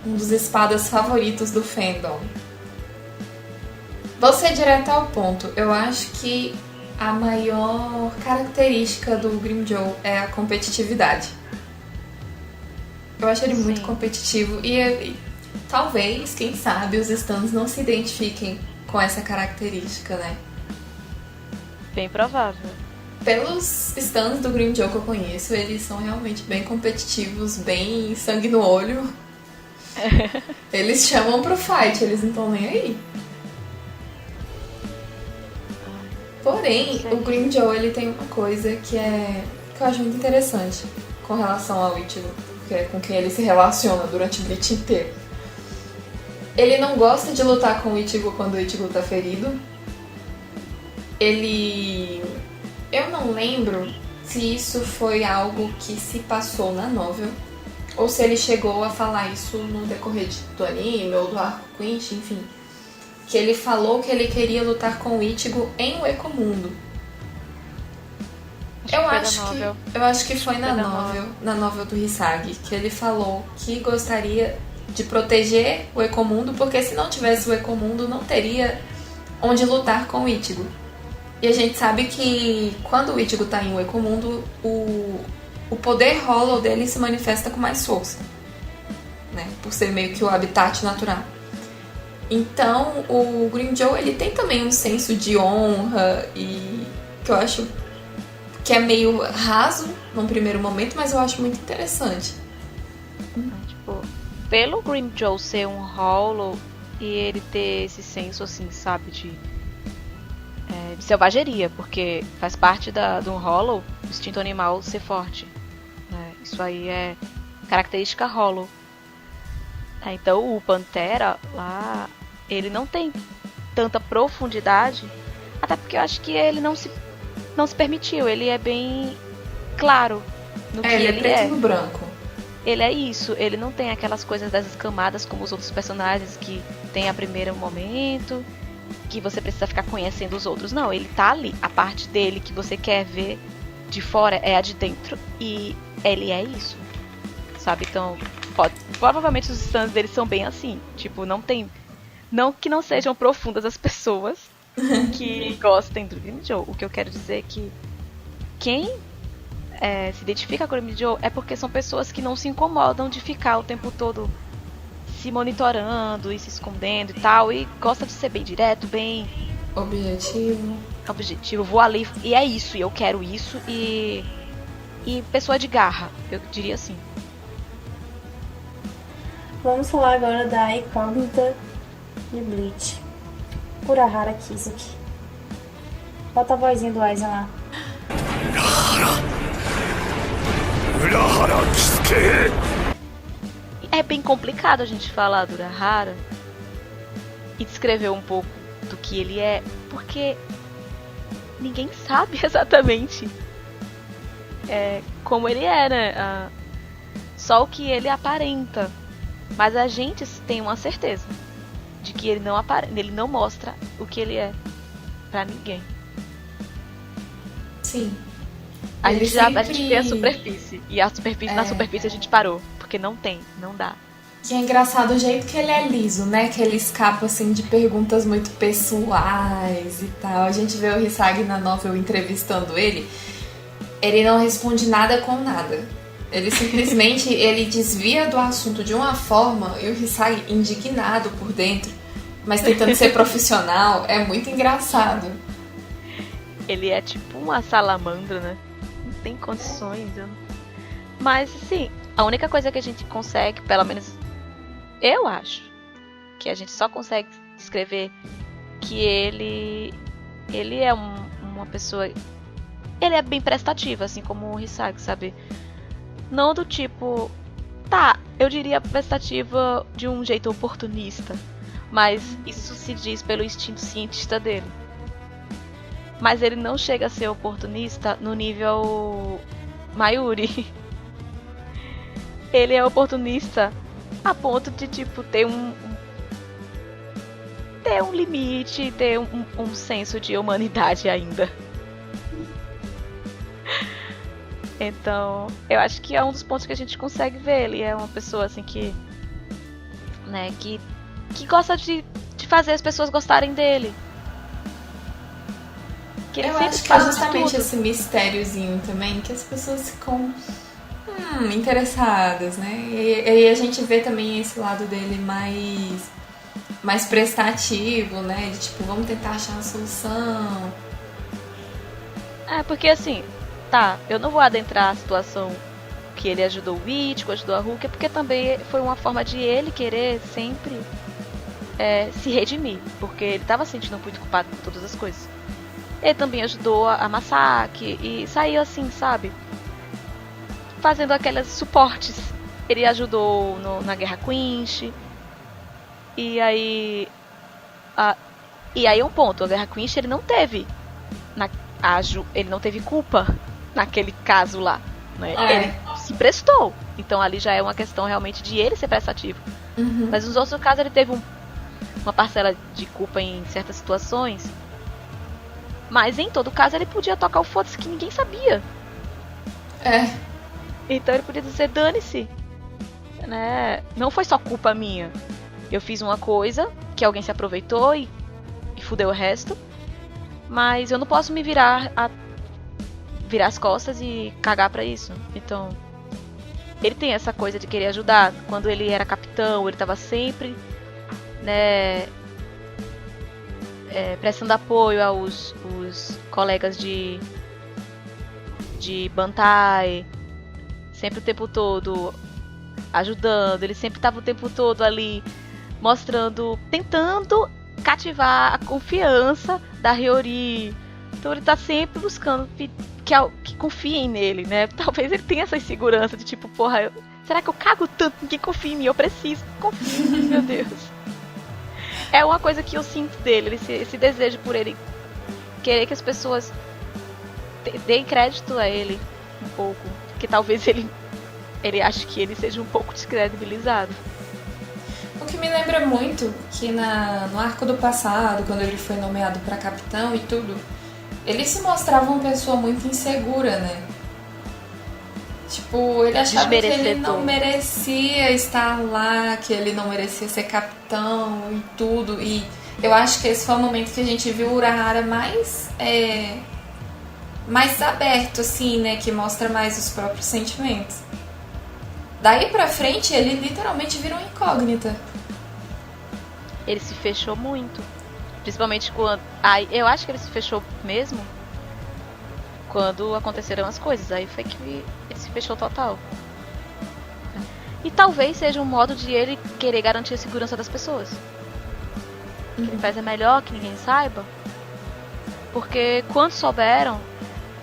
Speaker 2: um dos espadas favoritos do fandom. Vou ser direto ao ponto. Eu acho que a maior característica do Grimmjow é a competitividade. Eu acho ele muito competitivo e talvez, quem sabe, os stands não se identifiquem com essa característica, né?
Speaker 1: Bem provável.
Speaker 2: Pelos stands do Grimmjow que eu conheço, eles são realmente bem competitivos, bem sangue no olho. Eles chamam pro fight, eles não estão nem aí. Porém, o Grimmjow, ele tem uma coisa que eu acho muito interessante com relação ao Ichigo, que é com quem ele se relaciona durante o Bleach inteiro. Ele não gosta de lutar com o Ichigo quando o Ichigo tá ferido. Eu não lembro se isso foi algo que se passou na novel, ou se ele chegou a falar isso no decorrer do anime ou do arco Quinch, enfim. Que ele falou que ele queria lutar com o Ichigo em um Ecomundo. Eu acho que foi na novel do Hisagi, que ele falou que gostaria de proteger o Ecomundo, porque se não tivesse o Ecomundo, não teria onde lutar com o Ichigo. E a gente sabe que quando o Ichigo tá em um Ecomundo, o poder Hollow dele se manifesta com mais força, né? Por ser meio que o habitat natural. Então, o Grimmjow, ele tem também um senso de honra e que eu acho que é meio raso num primeiro momento, mas eu acho muito interessante.
Speaker 1: Tipo, pelo Grimmjow ser um Hollow e ele ter esse senso, assim, sabe, de selvageria, porque faz parte de um Hollow o instinto animal ser forte. Né? Isso aí é característica Hollow. Então o Pantera lá, ele não tem tanta profundidade, até porque eu acho que ele não se permitiu, ele é bem claro no que ele é.
Speaker 2: Ele é preto no branco.
Speaker 1: Ele é isso, ele não tem aquelas coisas das camadas como os outros personagens que tem a primeiro momento, que você precisa ficar conhecendo os outros. Não, ele tá ali, a parte dele que você quer ver de fora é a de dentro e ele é isso, sabe? Então, provavelmente os stands dele são bem assim, tipo, não que não sejam profundas as pessoas que gostem do Grimmjow. O que eu quero dizer é que quem se identifica com o Grimmjow é porque são pessoas que não se incomodam de ficar o tempo todo se monitorando e se escondendo e tal, e gosta de ser bem direto, bem objetivo, vou ali e é isso, e eu quero isso, e pessoa de garra, eu diria assim.
Speaker 3: Vamos falar agora da incógnita de Bleach, Urahara Kizuki. Bota a vozinha do Aizen lá.
Speaker 4: Urahara Kizuki!
Speaker 1: É bem complicado a gente falar do Urahara e descrever um pouco do que ele é, porque ninguém sabe exatamente como ele é, né? Só o que ele aparenta. Mas a gente tem uma certeza de que ele não mostra o que ele é pra ninguém.
Speaker 2: Sim.
Speaker 1: A gente vê a superfície. E na superfície a gente parou. Porque não dá.
Speaker 2: E é engraçado o jeito que ele é liso, né? Que ele escapa, assim, de perguntas muito pessoais e tal. A gente vê o Hisagi na novel entrevistando ele. Ele não responde nada com nada. Ele simplesmente ele desvia do assunto de uma forma e o Hisagi, indignado por dentro, mas tentando ser profissional, é muito engraçado.
Speaker 1: Ele é tipo uma salamandra, né? Não tem condições. Mas, assim, a única coisa que a gente consegue, pelo menos eu acho, que a gente só consegue descrever que ele é uma pessoa... Ele é bem prestativo, assim como o Hisagi, sabe? Não do tipo... Tá, eu diria prestativa de um jeito oportunista. Mas isso se diz pelo instinto cientista dele. Mas ele não chega a ser oportunista no nível Mayuri. Ele é oportunista a ponto de, tipo, ter um limite, ter um senso de humanidade ainda. Então, eu acho que é um dos pontos que a gente consegue ver. Ele é uma pessoa, assim, que né? Que gosta de fazer as pessoas gostarem dele. Que ele
Speaker 2: Eu
Speaker 1: sempre
Speaker 2: acho que é
Speaker 1: faz de
Speaker 2: justamente
Speaker 1: tudo.
Speaker 2: esse mistériozinho também que as pessoas ficam interessadas, né? E aí a gente vê também esse lado dele mais prestativo, né? De tipo, vamos tentar achar uma solução.
Speaker 1: Porque assim, tá, eu não vou adentrar a situação que ele ajudou o Ichigo, ajudou a Rukia, porque também foi uma forma de ele querer sempre se redimir, porque ele tava se sentindo muito culpado por todas as coisas. Ele também ajudou a Masaki e saiu assim, sabe? Fazendo aqueles suportes. Ele ajudou na Guerra Quinch. E aí um ponto, a Guerra Quinch ele não teve ele não teve culpa naquele caso lá, né? Ele se prestou. Então ali já é uma questão realmente de ele ser prestativo.
Speaker 2: Uhum.
Speaker 1: Mas nos outros casos ele teve uma parcela de culpa em certas situações. Mas em todo caso ele podia tocar o foda-se que ninguém sabia. Então ele podia dizer, dane-se, né? Não foi só culpa minha. Eu fiz uma coisa que alguém se aproveitou e fudeu o resto. Mas eu não posso me virar as costas e cagar pra isso. Então, ele tem essa coisa de querer ajudar. Quando ele era capitão, ele tava sempre, né, prestando apoio aos colegas de Bantai. Sempre o tempo todo ajudando. Ele sempre tava o tempo todo ali mostrando, tentando cativar a confiança da Hiyori. Então ele tá sempre buscando que confiem nele, né? Talvez ele tenha essa insegurança de tipo, porra, será que eu cago tanto? Ninguém confia em mim, eu preciso. Confia em mim, meu Deus. É uma coisa que eu sinto dele, esse desejo por ele querer que as pessoas deem crédito a ele um pouco. Que talvez ele ache que ele seja um pouco descredibilizado.
Speaker 2: O que me lembra muito que no arco do passado, quando ele foi nomeado para capitão e tudo, ele se mostrava uma pessoa muito insegura, né? Tipo, ele achava que ele não merecia estar lá, que ele não merecia ser capitão e tudo. E eu acho que esse foi o momento que a gente viu o Urahara mais aberto, assim, né? Que mostra mais os próprios sentimentos. Daí pra frente, ele literalmente virou incógnita.
Speaker 1: Ele se fechou muito. Principalmente quando... eu acho que ele se fechou mesmo quando aconteceram as coisas. Aí foi que ele se fechou total. E talvez seja um modo de ele querer garantir a segurança das pessoas. Que ele faz é melhor que ninguém saiba. Porque quando souberam,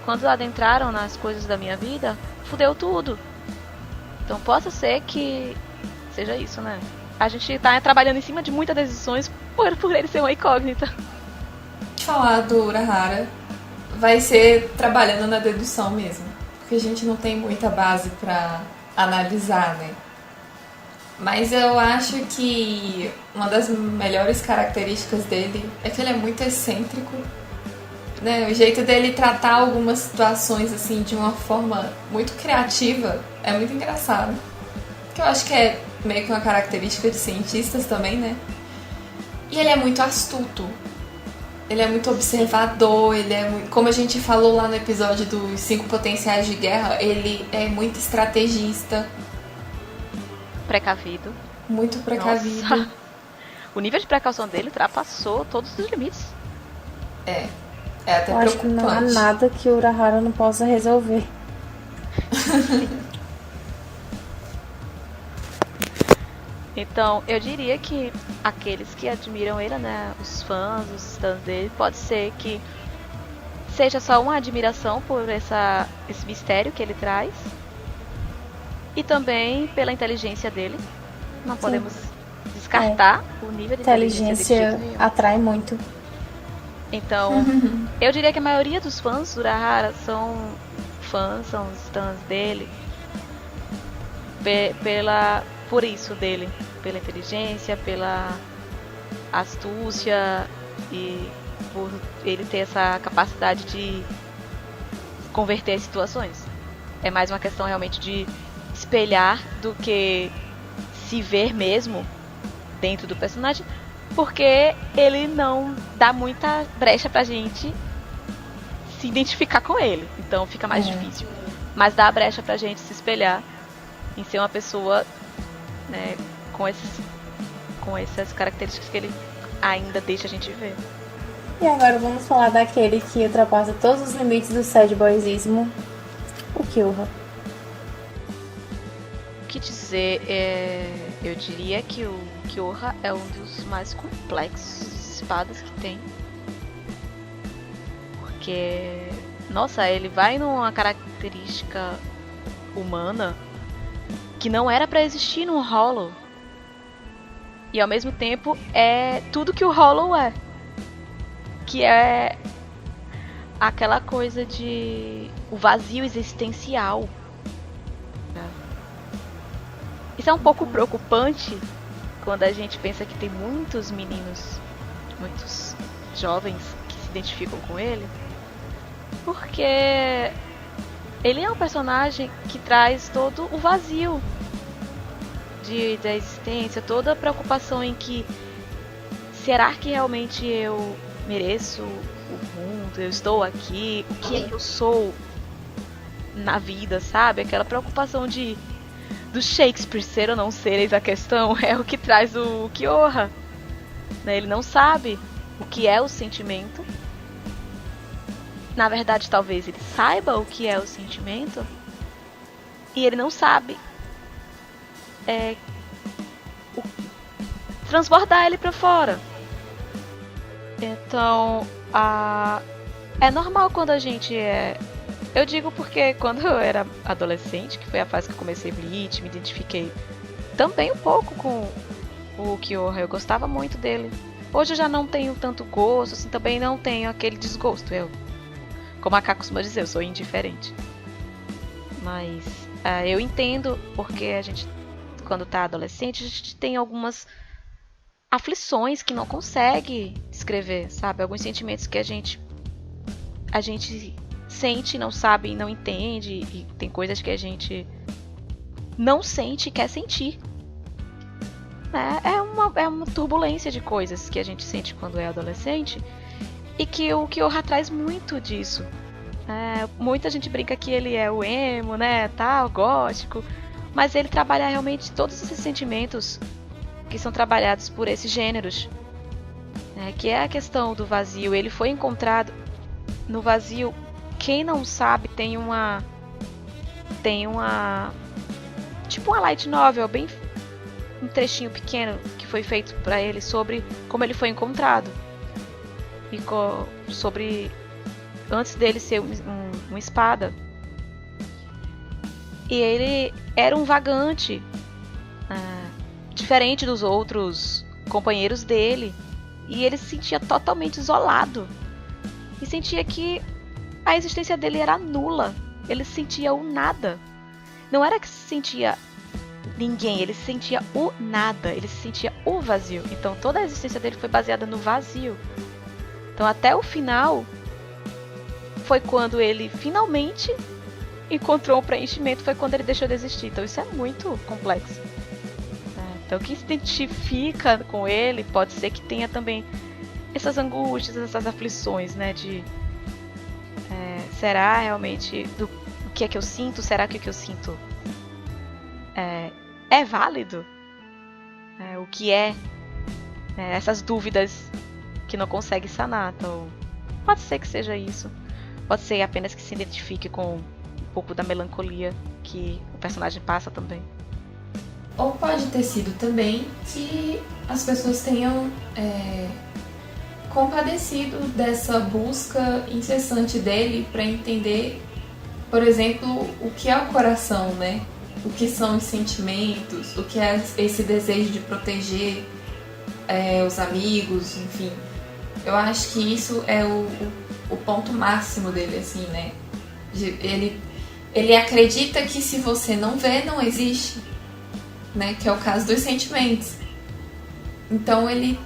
Speaker 1: quando adentraram nas coisas da minha vida, fudeu tudo. Então possa ser que seja isso, né? A gente tá trabalhando em cima de muitas decisões por ele ser uma incógnita.
Speaker 2: Falar do Urahara vai ser trabalhando na dedução mesmo. Porque a gente não tem muita base pra analisar, né? Mas eu acho que uma das melhores características dele é que ele é muito excêntrico, né? O jeito dele tratar algumas situações assim de uma forma muito criativa é muito engraçado. Que eu acho que é meio que uma característica de cientistas também, né? E ele é muito astuto. Ele é muito observador, ele é muito... Como a gente falou lá no episódio dos 5 potenciais de guerra, ele é muito estrategista.
Speaker 1: Precavido.
Speaker 2: Muito precavido.
Speaker 1: Nossa. O nível de precaução dele ultrapassou todos os limites.
Speaker 2: É até
Speaker 3: eu acho que não há nada que o Urahara não possa resolver.
Speaker 1: Então, eu diria que aqueles que admiram ele, né, os fãs, os stands dele, pode ser que seja só uma admiração por esse mistério que ele traz e também pela inteligência dele. Não podemos descartar o nível de inteligência dele.
Speaker 3: Atrai muito.
Speaker 1: Então, eu diria que a maioria dos fãs do Urahara são os stands dele por isso dele, pela inteligência, pela astúcia e por ele ter essa capacidade de converter as situações. É mais uma questão realmente de espelhar do que se ver mesmo dentro do personagem, porque ele não dá muita brecha pra gente se identificar com ele. Então fica mais difícil. Mas dá a brecha pra gente se espelhar em ser uma pessoa, né, com essas características que ele ainda deixa a gente ver.
Speaker 3: E agora vamos falar daquele que ultrapassa todos os limites do sad boysismo, o Kyoha.
Speaker 1: O que dizer? Eu diria que o Kyoha é um dos mais complexos espadas que tem. Porque, nossa, ele vai numa característica humana que não era pra existir num Hollow. E ao mesmo tempo é tudo que o Hollow é. Que é aquela coisa de o vazio existencial. Isso é um pouco preocupante quando a gente pensa que tem muitos meninos, muitos jovens que se identificam com ele, porque ele é um personagem que traz todo o vazio da existência, toda a preocupação em que será que realmente eu mereço o mundo, eu estou aqui, o que é que eu sou na vida, sabe? Aquela preocupação do Shakespeare ser ou não ser, eis a questão, é o que traz o Kyoha. Né? Ele não sabe o que é o sentimento. Na verdade, talvez ele saiba o que é o sentimento e ele não sabe transbordar ele pra fora. Então, é normal quando a gente eu digo porque quando eu era adolescente, que foi a fase que eu comecei Bleach, me identifiquei também um pouco com o Kyoha, eu gostava muito dele. Hoje eu já não tenho tanto gosto, assim, também não tenho aquele desgosto. Como a Ká costuma dizer, eu sou indiferente. Mas eu entendo porque a gente, quando tá adolescente, a gente tem algumas aflições que não consegue descrever, sabe? Alguns sentimentos que a gente sente, não sabe, não entende, e tem coisas que a gente não sente e quer sentir. É uma turbulência de coisas que a gente sente quando é adolescente e que o Kyoha traz muito disso. Muita gente brinca que ele é o emo, né, tal, gótico, mas ele trabalha realmente todos esses sentimentos que são trabalhados por esses gêneros, que é a questão do vazio. Ele foi encontrado no vazio. Quem não sabe, tem uma tipo uma light novel, bem um trechinho pequeno que foi feito pra ele sobre como ele foi encontrado e sobre antes dele ser um espada. E ele era um vagante, diferente dos outros companheiros dele, e ele se sentia totalmente isolado e sentia que a existência dele era nula. Ele sentia o nada. Não era que se sentia ninguém, ele se sentia o nada, ele se sentia o vazio. Então toda a existência dele foi baseada no vazio. Então até o final foi quando ele finalmente encontrou um preenchimento, foi quando ele deixou de existir. Então isso é muito complexo. Então quem se identifica com ele pode ser que tenha também essas angústias, essas aflições, né, de será realmente o que é que eu sinto? Será que o que eu sinto é válido? O que é? Essas dúvidas que não consegue sanar. Então, pode ser que seja isso. Pode ser apenas que se identifique com um pouco da melancolia que o personagem passa também.
Speaker 2: Ou pode ter sido também que as pessoas tenham compadecido dessa busca incessante dele para entender, por exemplo, o que é o coração, né? O que são os sentimentos, o que é esse desejo de proteger os amigos, enfim. Eu acho que isso é o ponto máximo dele, assim, né? Ele acredita que se você não vê, não existe, né? Que é o caso dos sentimentos. Então ele,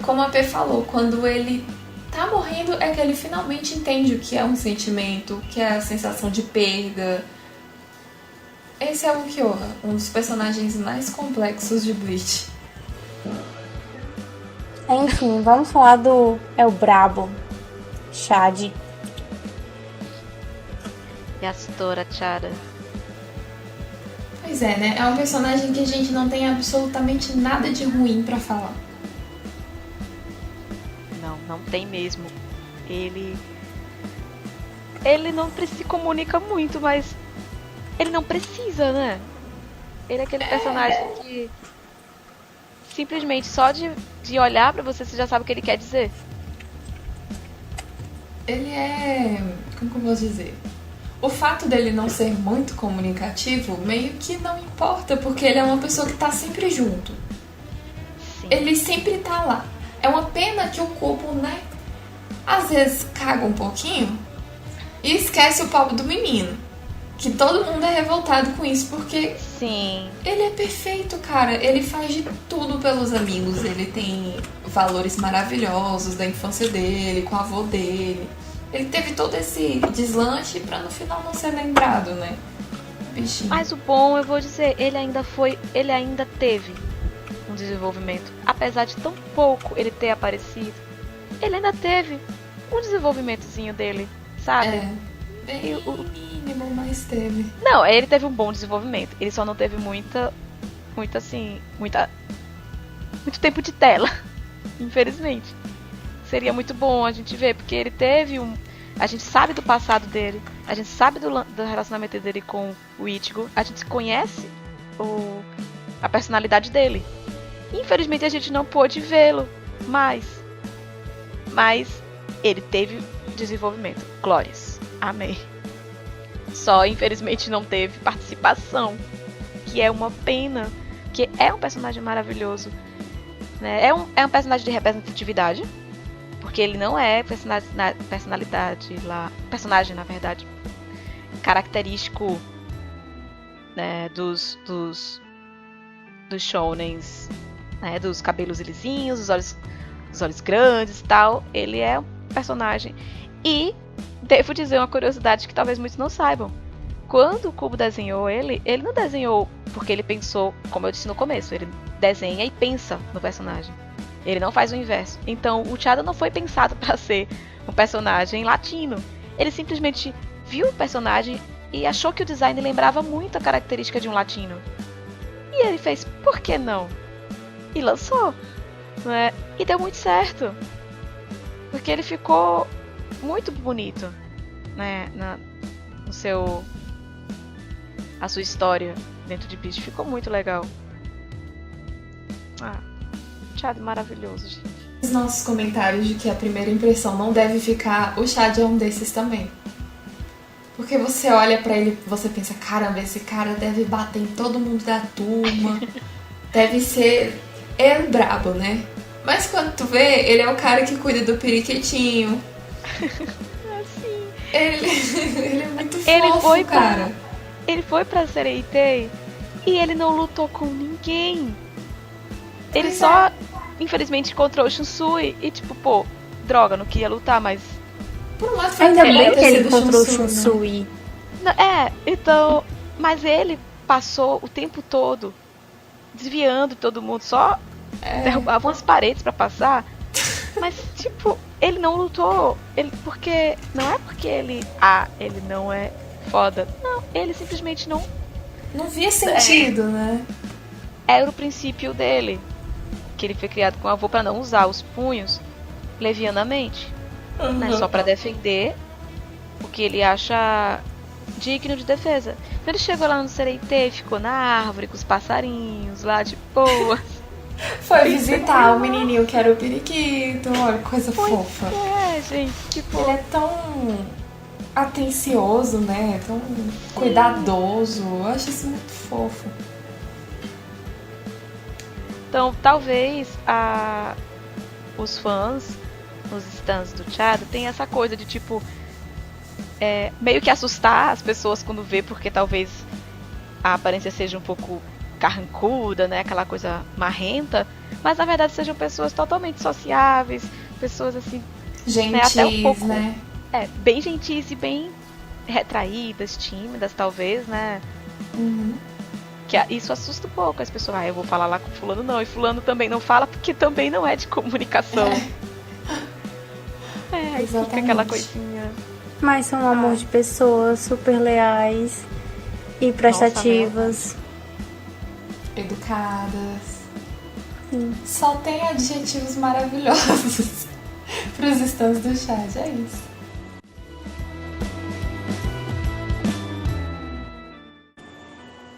Speaker 2: como a P falou, quando ele tá morrendo é que ele finalmente entende o que é um sentimento, o que é a sensação de perda. Esse é o Kyoha, um dos personagens mais complexos de Bleach.
Speaker 3: Enfim, vamos falar do El Brabo, Chad.
Speaker 1: Yastora Chara.
Speaker 2: Pois é, né? É um personagem que a gente não tem absolutamente nada de ruim pra falar.
Speaker 1: Não tem mesmo. Ele não se comunica muito, mas ele não precisa, né? Ele é aquele personagem que simplesmente só de olhar pra você já sabe o que ele quer dizer.
Speaker 2: Ele é... como que eu vou dizer? O fato dele não ser muito comunicativo meio que não importa, porque ele é uma pessoa que tá sempre junto.
Speaker 1: Sim.
Speaker 2: Ele sempre tá lá. É uma pena que o Kubo, né, às vezes caga um pouquinho e esquece o pobre do menino. Que todo mundo é revoltado com isso, porque
Speaker 1: Sim.
Speaker 2: ele é perfeito, cara. Ele faz de tudo pelos amigos. Ele tem valores maravilhosos da infância dele, com o avô dele. Ele teve todo esse deslanche pra no final não ser lembrado, né? Bichinho.
Speaker 1: Mas o bom, eu vou dizer, ele ainda teve um desenvolvimento. Apesar de tão pouco ele ter aparecido, ele ainda teve um desenvolvimentozinho dele, sabe?
Speaker 2: É, bem mínimo, mas teve.
Speaker 1: Não, ele teve um bom desenvolvimento. Ele só não teve muito tempo de tela, infelizmente. Seria muito bom a gente ver, porque ele teve a gente sabe do passado dele, a gente sabe do relacionamento dele com o Ichigo, a gente conhece a personalidade dele. Infelizmente a gente não pôde vê-lo mais. Mas ele teve desenvolvimento. Glórias. Amém. Só, infelizmente, não teve participação. Que é uma pena. Que é um personagem maravilhoso. Né? É um personagem de representatividade. Porque ele não é personagem, na verdade, característico, né, dos shounens, né, dos cabelos lisinhos, os olhos grandes e tal. Ele é um personagem. E devo dizer uma curiosidade que talvez muitos não saibam. Quando o Kubo desenhou ele não desenhou porque ele pensou, como eu disse no começo, ele desenha e pensa no personagem. Ele não faz o inverso. Então, o Chada não foi pensado para ser um personagem latino. Ele simplesmente viu o personagem e achou que o design lembrava muito a característica de um latino. E ele fez, por que não? E lançou. Né? E deu muito certo. Porque ele ficou muito bonito, né? A sua história dentro de Bleach ficou muito legal. Chad maravilhoso, gente.
Speaker 2: Os nossos comentários de que a primeira impressão não deve ficar, o Chad é um desses também. Porque você olha pra ele e você pensa, caramba, esse cara deve bater em todo mundo da turma. Deve ser ele brabo, né? Mas quando tu vê, ele é o cara que cuida do periquitinho.
Speaker 1: Assim.
Speaker 2: Ele é muito fofo, cara.
Speaker 1: Ele foi pra Sereitei e ele não lutou com ninguém. Ele só, infelizmente, encontrou o Shunsui e tipo, pô, droga, não queria lutar, mas...
Speaker 2: Por um lado,
Speaker 3: ainda bem que ele
Speaker 2: do
Speaker 3: encontrou o
Speaker 2: Shunsui,
Speaker 3: Shunsui.
Speaker 1: Então... Mas ele passou o tempo todo desviando todo mundo, só derrubava umas paredes pra passar. Mas, tipo, ele não lutou. Não é porque ele não é foda. Não, ele simplesmente não...
Speaker 2: Não via sentido, né?
Speaker 1: Era o princípio dele. Que ele foi criado com o avô pra não usar os punhos levianamente. Né, só pra defender o que ele acha digno de defesa. Então ele chegou lá no Sereitei, ficou na árvore com os passarinhos lá de boa.
Speaker 2: Foi visitar o menininho que era o periquito. Olha, coisa fofa.
Speaker 1: É, gente, tipo...
Speaker 2: Ele é tão atencioso, né? Tão cuidadoso. Eu acho isso muito fofo.
Speaker 1: Então, talvez os fãs, os stans do Chada, tem essa coisa de, tipo, meio que assustar as pessoas quando vê, porque talvez a aparência seja um pouco carrancuda, né? Aquela coisa marrenta. Mas, na verdade, sejam pessoas totalmente sociáveis, pessoas, assim...
Speaker 2: Gentis,
Speaker 1: né? Até um pouco,
Speaker 2: né?
Speaker 1: Bem gentis e bem retraídas, tímidas, talvez, né?
Speaker 2: Uhum.
Speaker 1: Que isso assusta um pouco as pessoas. Eu vou falar lá com fulano não. E fulano também não fala porque também não é de comunicação. Aí fica aquela coisinha.
Speaker 3: Mas são um amor de pessoas super leais e prestativas.
Speaker 2: Educadas. Só tem adjetivos maravilhosos para os stands do chat, é isso.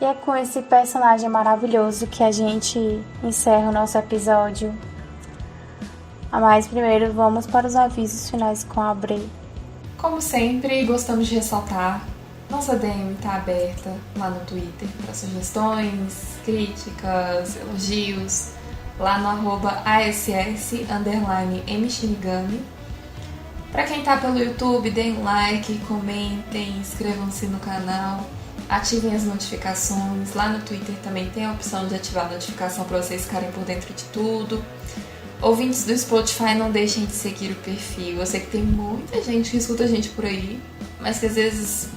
Speaker 3: E é com esse personagem maravilhoso que a gente encerra o nosso episódio. Mas primeiro vamos para os avisos finais com a Bray.
Speaker 2: Como sempre, gostamos de ressaltar, nossa DM está aberta lá no Twitter para sugestões, críticas, elogios, lá no @ASS_mshinigami. Para quem tá pelo YouTube, deem um like, comentem, inscrevam-se no canal, ativem as notificações. Lá no Twitter também tem a opção de ativar a notificação para vocês ficarem por dentro de tudo. Ouvintes do Spotify, não deixem de seguir o perfil. Eu sei que tem muita gente que escuta a gente por aí, mas que às vezes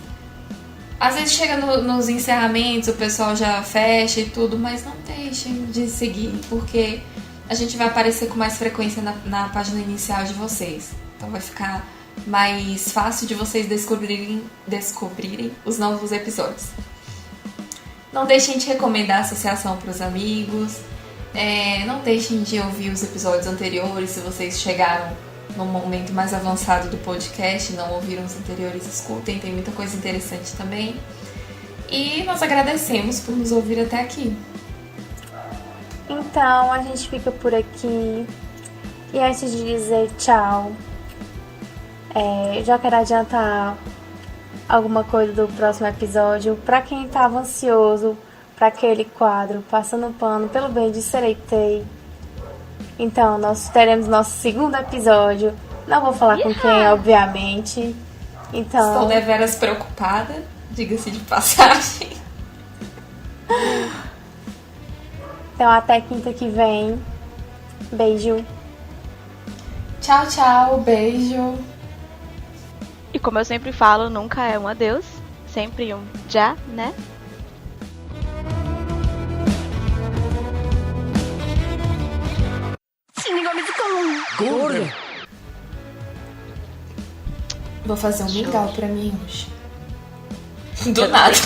Speaker 2: chega nos encerramentos, o pessoal já fecha e tudo, mas não deixem de seguir, porque a gente vai aparecer com mais frequência na página inicial de vocês. Então vai ficar mais fácil de vocês descobrirem os novos episódios. Não deixem de recomendar a associação para os amigos. Não deixem de ouvir os episódios anteriores. Se vocês chegaram no momento mais avançado do podcast, não ouviram os anteriores, escutem, tem muita coisa interessante também. E nós agradecemos por nos ouvir até aqui.
Speaker 3: Então a gente fica por aqui. E antes de dizer tchau, já quero adiantar alguma coisa do próximo episódio. Pra quem tava ansioso para aquele quadro Passando Pano pelo bem de Sereitei, então nós teremos nosso segundo episódio. Não vou falar com quem, obviamente. Então,
Speaker 2: estou deveras preocupada, diga-se de passagem.
Speaker 3: Então até quinta que vem. Beijo.
Speaker 2: Tchau, tchau, beijo.
Speaker 1: E como eu sempre falo, nunca é um adeus, sempre um já, né?
Speaker 2: Vou fazer um mingau pra mim hoje. Do nada.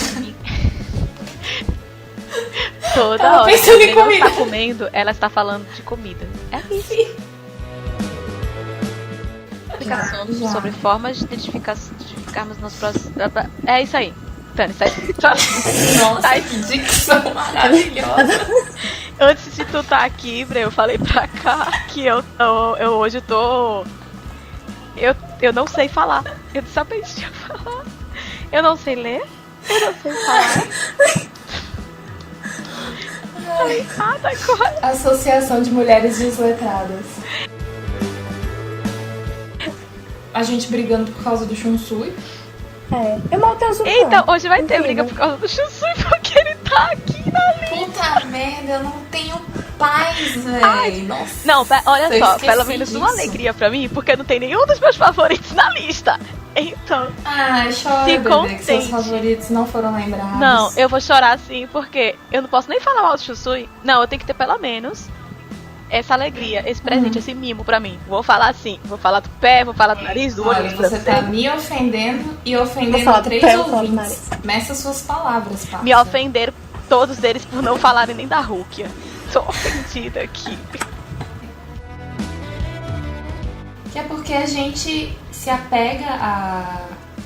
Speaker 1: Toda hora que
Speaker 2: a
Speaker 1: ela está comendo, ela está falando de comida. É isso. Explicação sobre formas de identificarmos nos próximos. É isso aí. Tânia, sai.
Speaker 2: Nossa, que dicção maravilhosa.
Speaker 1: Antes de tu estar aqui, Bre, eu falei pra cá que eu hoje tô. Eu não sei falar. Eu só pensei em falar. Eu não sei ler. Eu não sei falar. Agora.
Speaker 2: Associação de Mulheres Desletradas. A gente brigando por causa do Shunsui.
Speaker 3: Eu mal tenho Zupan.
Speaker 1: Então, hoje vai ter briga por causa do Shunsui, porque ele tá aqui na lista.
Speaker 2: Puta merda, eu não tenho paz, velho. Nossa.
Speaker 1: Não, olha só, pelo menos
Speaker 2: disso.
Speaker 1: uma alegria pra mim, porque não tem nenhum dos meus favoritos na lista. Então.
Speaker 2: Chora,
Speaker 1: se
Speaker 2: bebê,
Speaker 1: contente.
Speaker 2: que seus favoritos não foram lembrados.
Speaker 1: Não, eu vou chorar sim, porque eu não posso nem falar mal do Shunsui. Não, eu tenho que ter pelo menos essa alegria, esse presente, esse mimo pra mim. Vou falar assim, vou falar do pé, vou falar do nariz, do olho,
Speaker 2: Olha,
Speaker 1: do
Speaker 2: você tá me ofendendo e ofendendo 3 ouvintes. Meça suas palavras, parça.
Speaker 1: Me ofenderam todos eles por não falarem nem da Rukia. Tô ofendida aqui.
Speaker 2: Que é porque a gente se apega a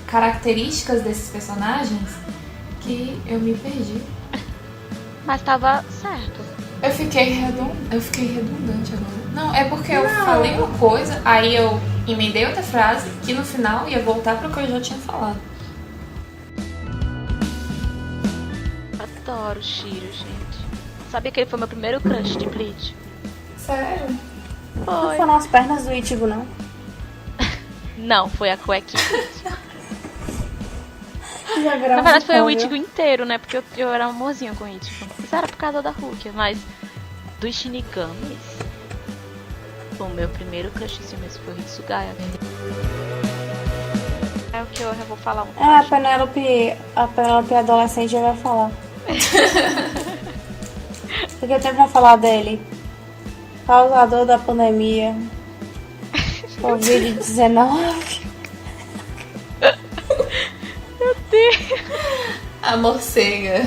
Speaker 2: características desses personagens que eu me perdi.
Speaker 1: Mas tava certo.
Speaker 2: Eu fiquei redundante agora. Não, é porque eu falei uma coisa, aí eu emendei outra frase, que no final ia voltar pro que eu já tinha falado.
Speaker 1: Adoro o Shiro, gente. Sabia que ele foi meu primeiro crush de Bleach?
Speaker 2: Sério?
Speaker 3: Não foram as pernas do Ichigo, não?
Speaker 1: Não, foi a cuequinha.
Speaker 3: Na
Speaker 1: Na verdade foi o Ichigo inteiro, né? Porque eu era amorzinho com o Ichigo. Isso era por causa da Rukia, mas dos Shinigamis, o meu primeiro crushzinho mesmo foi o Hitsugaya. É o que eu já vou falar um pouco.
Speaker 3: A Penélope adolescente já vai falar. O que eu tenho pra falar dele? Causador da pandemia. Covid-19.
Speaker 1: Meu Deus.
Speaker 2: A morcega.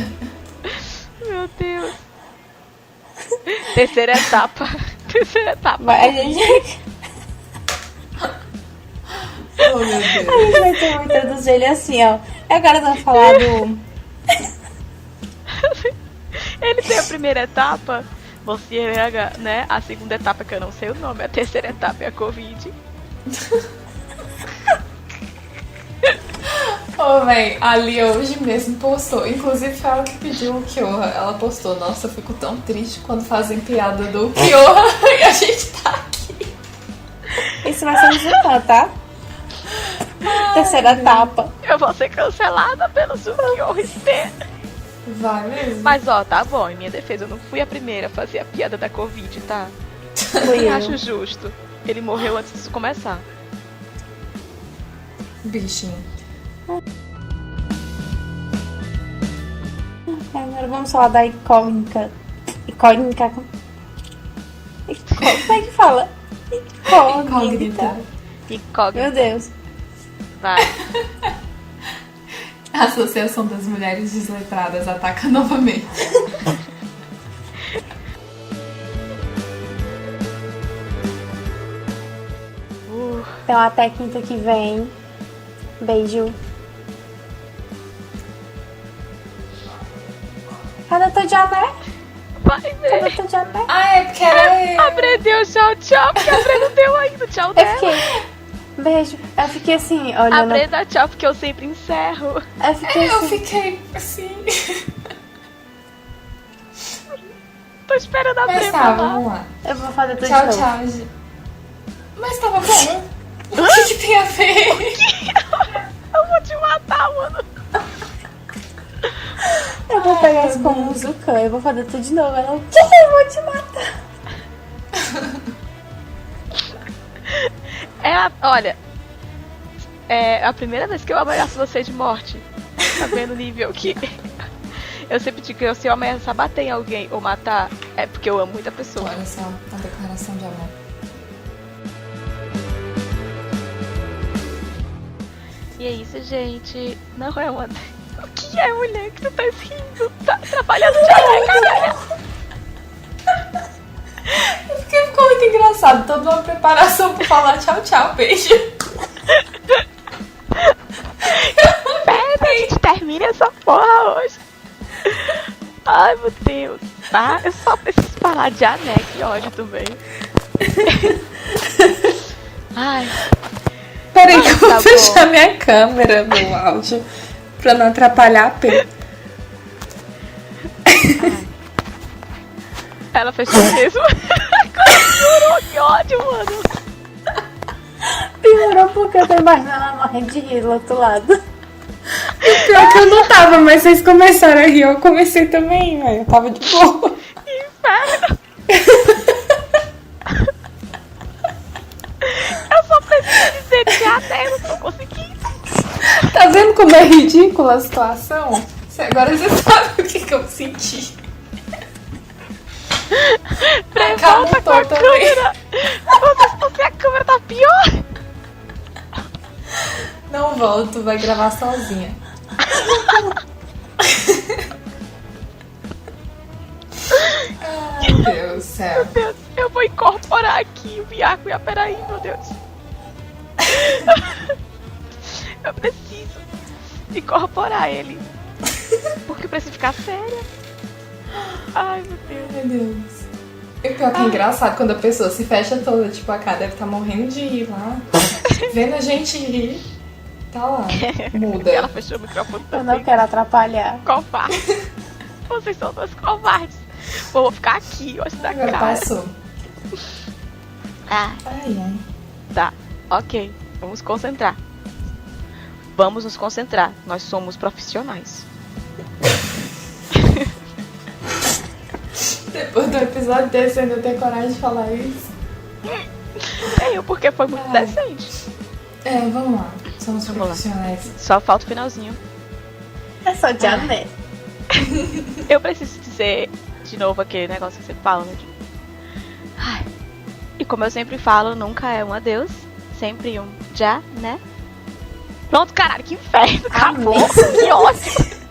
Speaker 1: Meu Deus. Terceira etapa. Terceira etapa.
Speaker 3: A gente
Speaker 2: Oh, meu Deus.
Speaker 3: vai ter que introduzir ele assim, ó. E agora eu vou falar do...
Speaker 1: Ele tem a primeira etapa, você, né? A segunda etapa que eu não sei o nome, a terceira etapa é a Covid.
Speaker 2: Ô, véi, a Lia hoje mesmo postou. Inclusive foi ela que pediu o Kyoha. Ela postou, nossa, eu fico tão triste quando fazem piada do Kyoha e a gente tá aqui.
Speaker 3: Isso vai ser um Zukan, tá? Terceira etapa.
Speaker 1: Eu vou ser cancelada pelo Zuki-O-Riste.
Speaker 2: Vai mesmo.
Speaker 1: Mas ó, tá bom, em minha defesa, eu não fui a primeira a fazer a piada da Covid, tá?
Speaker 3: Fui
Speaker 1: Eu
Speaker 3: eu.
Speaker 1: acho justo. Ele morreu antes disso começar.
Speaker 2: Bichinho.
Speaker 3: Agora vamos falar da incógnita. Incógnita. Como é que fala? Incógnita.
Speaker 1: Incógnita.
Speaker 3: Meu Deus.
Speaker 1: Vai.
Speaker 2: A Associação das Mulheres Desletradas ataca novamente.
Speaker 3: Então até quinta que vem. Beijo. Cadê teu Jané?
Speaker 1: Vai,
Speaker 3: Cadê
Speaker 1: ver.
Speaker 3: teu Jané?
Speaker 2: Ah, é porque era eu.
Speaker 1: A Bre deu tchau, tchau, porque a Bre não deu ainda o tchau
Speaker 3: Eu
Speaker 1: dela.
Speaker 3: fiquei. Beijo. Eu fiquei assim,
Speaker 1: A
Speaker 3: olhando.
Speaker 1: Bre dá tchau porque eu sempre encerro.
Speaker 3: Eu fiquei
Speaker 2: Eu
Speaker 3: assim.
Speaker 2: fiquei assim.
Speaker 1: Tô esperando a Bre
Speaker 2: Mas tá,
Speaker 1: falar.
Speaker 2: vamos lá.
Speaker 3: Eu vou fazer tudo
Speaker 2: Tchau,
Speaker 3: de novo.
Speaker 2: tchau. Gi. Mas tava bom. O que tem a ver?
Speaker 1: Eu vou te matar, mano.
Speaker 3: Eu vou pegar isso como um Zukan. Eu vou fazer tudo de novo. Ela, o que? Eu vou te matar.
Speaker 1: Olha, é a primeira vez que eu ameaço você de morte. Tá vendo o nível que... Eu sempre digo que se eu ameaçar bater em alguém ou matar, é porque eu amo muita pessoa.
Speaker 2: Olha só, a declaração de amor.
Speaker 1: E é isso, gente. Não é uma... O que é, mulher, que tu tá rindo? Tá atrapalhando já, cara.
Speaker 2: Ficou muito engraçado. Toda uma preparação pra falar tchau, tchau, beijo.
Speaker 1: Pera, a gente termina essa porra hoje. Ai, meu Deus. Ah, eu só preciso falar de Ané, que ódio também. Ai,
Speaker 2: Peraí que eu vou
Speaker 1: Tá
Speaker 2: fechar minha câmera, meu áudio, pra não atrapalhar a P.
Speaker 1: ela fechou mesmo. Piorou, que ódio, mano.
Speaker 3: Piorou porque eu tô imaginando ela morrendo de rir do outro lado.
Speaker 2: Pior que eu não tava, mas vocês começaram a rir, eu comecei também, velho. Eu tava de boa.
Speaker 1: Inferno. Eu só preciso dizer que Ané, eu não tô conseguindo.
Speaker 2: Tá vendo como é ridícula a situação? Agora você sabe o que eu senti.
Speaker 1: Volta com a câmera. Porque a câmera tá pior.
Speaker 2: Não volto, vai gravar sozinha. Ai, meu Deus do céu.
Speaker 1: Meu Deus, eu vou incorporar aqui o Byakuya. Peraí, meu Deus. Eu preciso incorporar ele. Porque eu preciso ficar séria. Ai, meu Deus.
Speaker 2: Meu Deus. E o pior que é engraçado quando a pessoa se fecha toda, tipo, a cara deve estar morrendo de rir lá. Vendo a gente rir. Tá lá, muda.
Speaker 1: Ela fechou o microfone
Speaker 3: Eu
Speaker 1: também.
Speaker 3: não quero atrapalhar.
Speaker 1: Covarde. Vocês são dois covardes. Vou ficar aqui, olha da
Speaker 2: Agora
Speaker 1: cara.
Speaker 2: passou.
Speaker 1: Ah,
Speaker 2: Ai, ai.
Speaker 1: tá. Ok. Vamos concentrar. Vamos nos concentrar. Nós somos profissionais.
Speaker 2: Depois do episódio desse, eu ainda tenho coragem de falar isso.
Speaker 1: Tenho, porque foi muito
Speaker 2: Ai.
Speaker 1: decente.
Speaker 2: É, vamos lá. Somos
Speaker 1: Vamos lá.
Speaker 2: profissionais.
Speaker 1: Só falta o finalzinho.
Speaker 3: É só de Jané.
Speaker 1: Eu preciso dizer de novo aquele negócio que você fala, né? Ai. E como eu sempre falo, nunca é um adeus, sempre um já, né? Pronto, caralho, que inferno, acabou, que ótimo.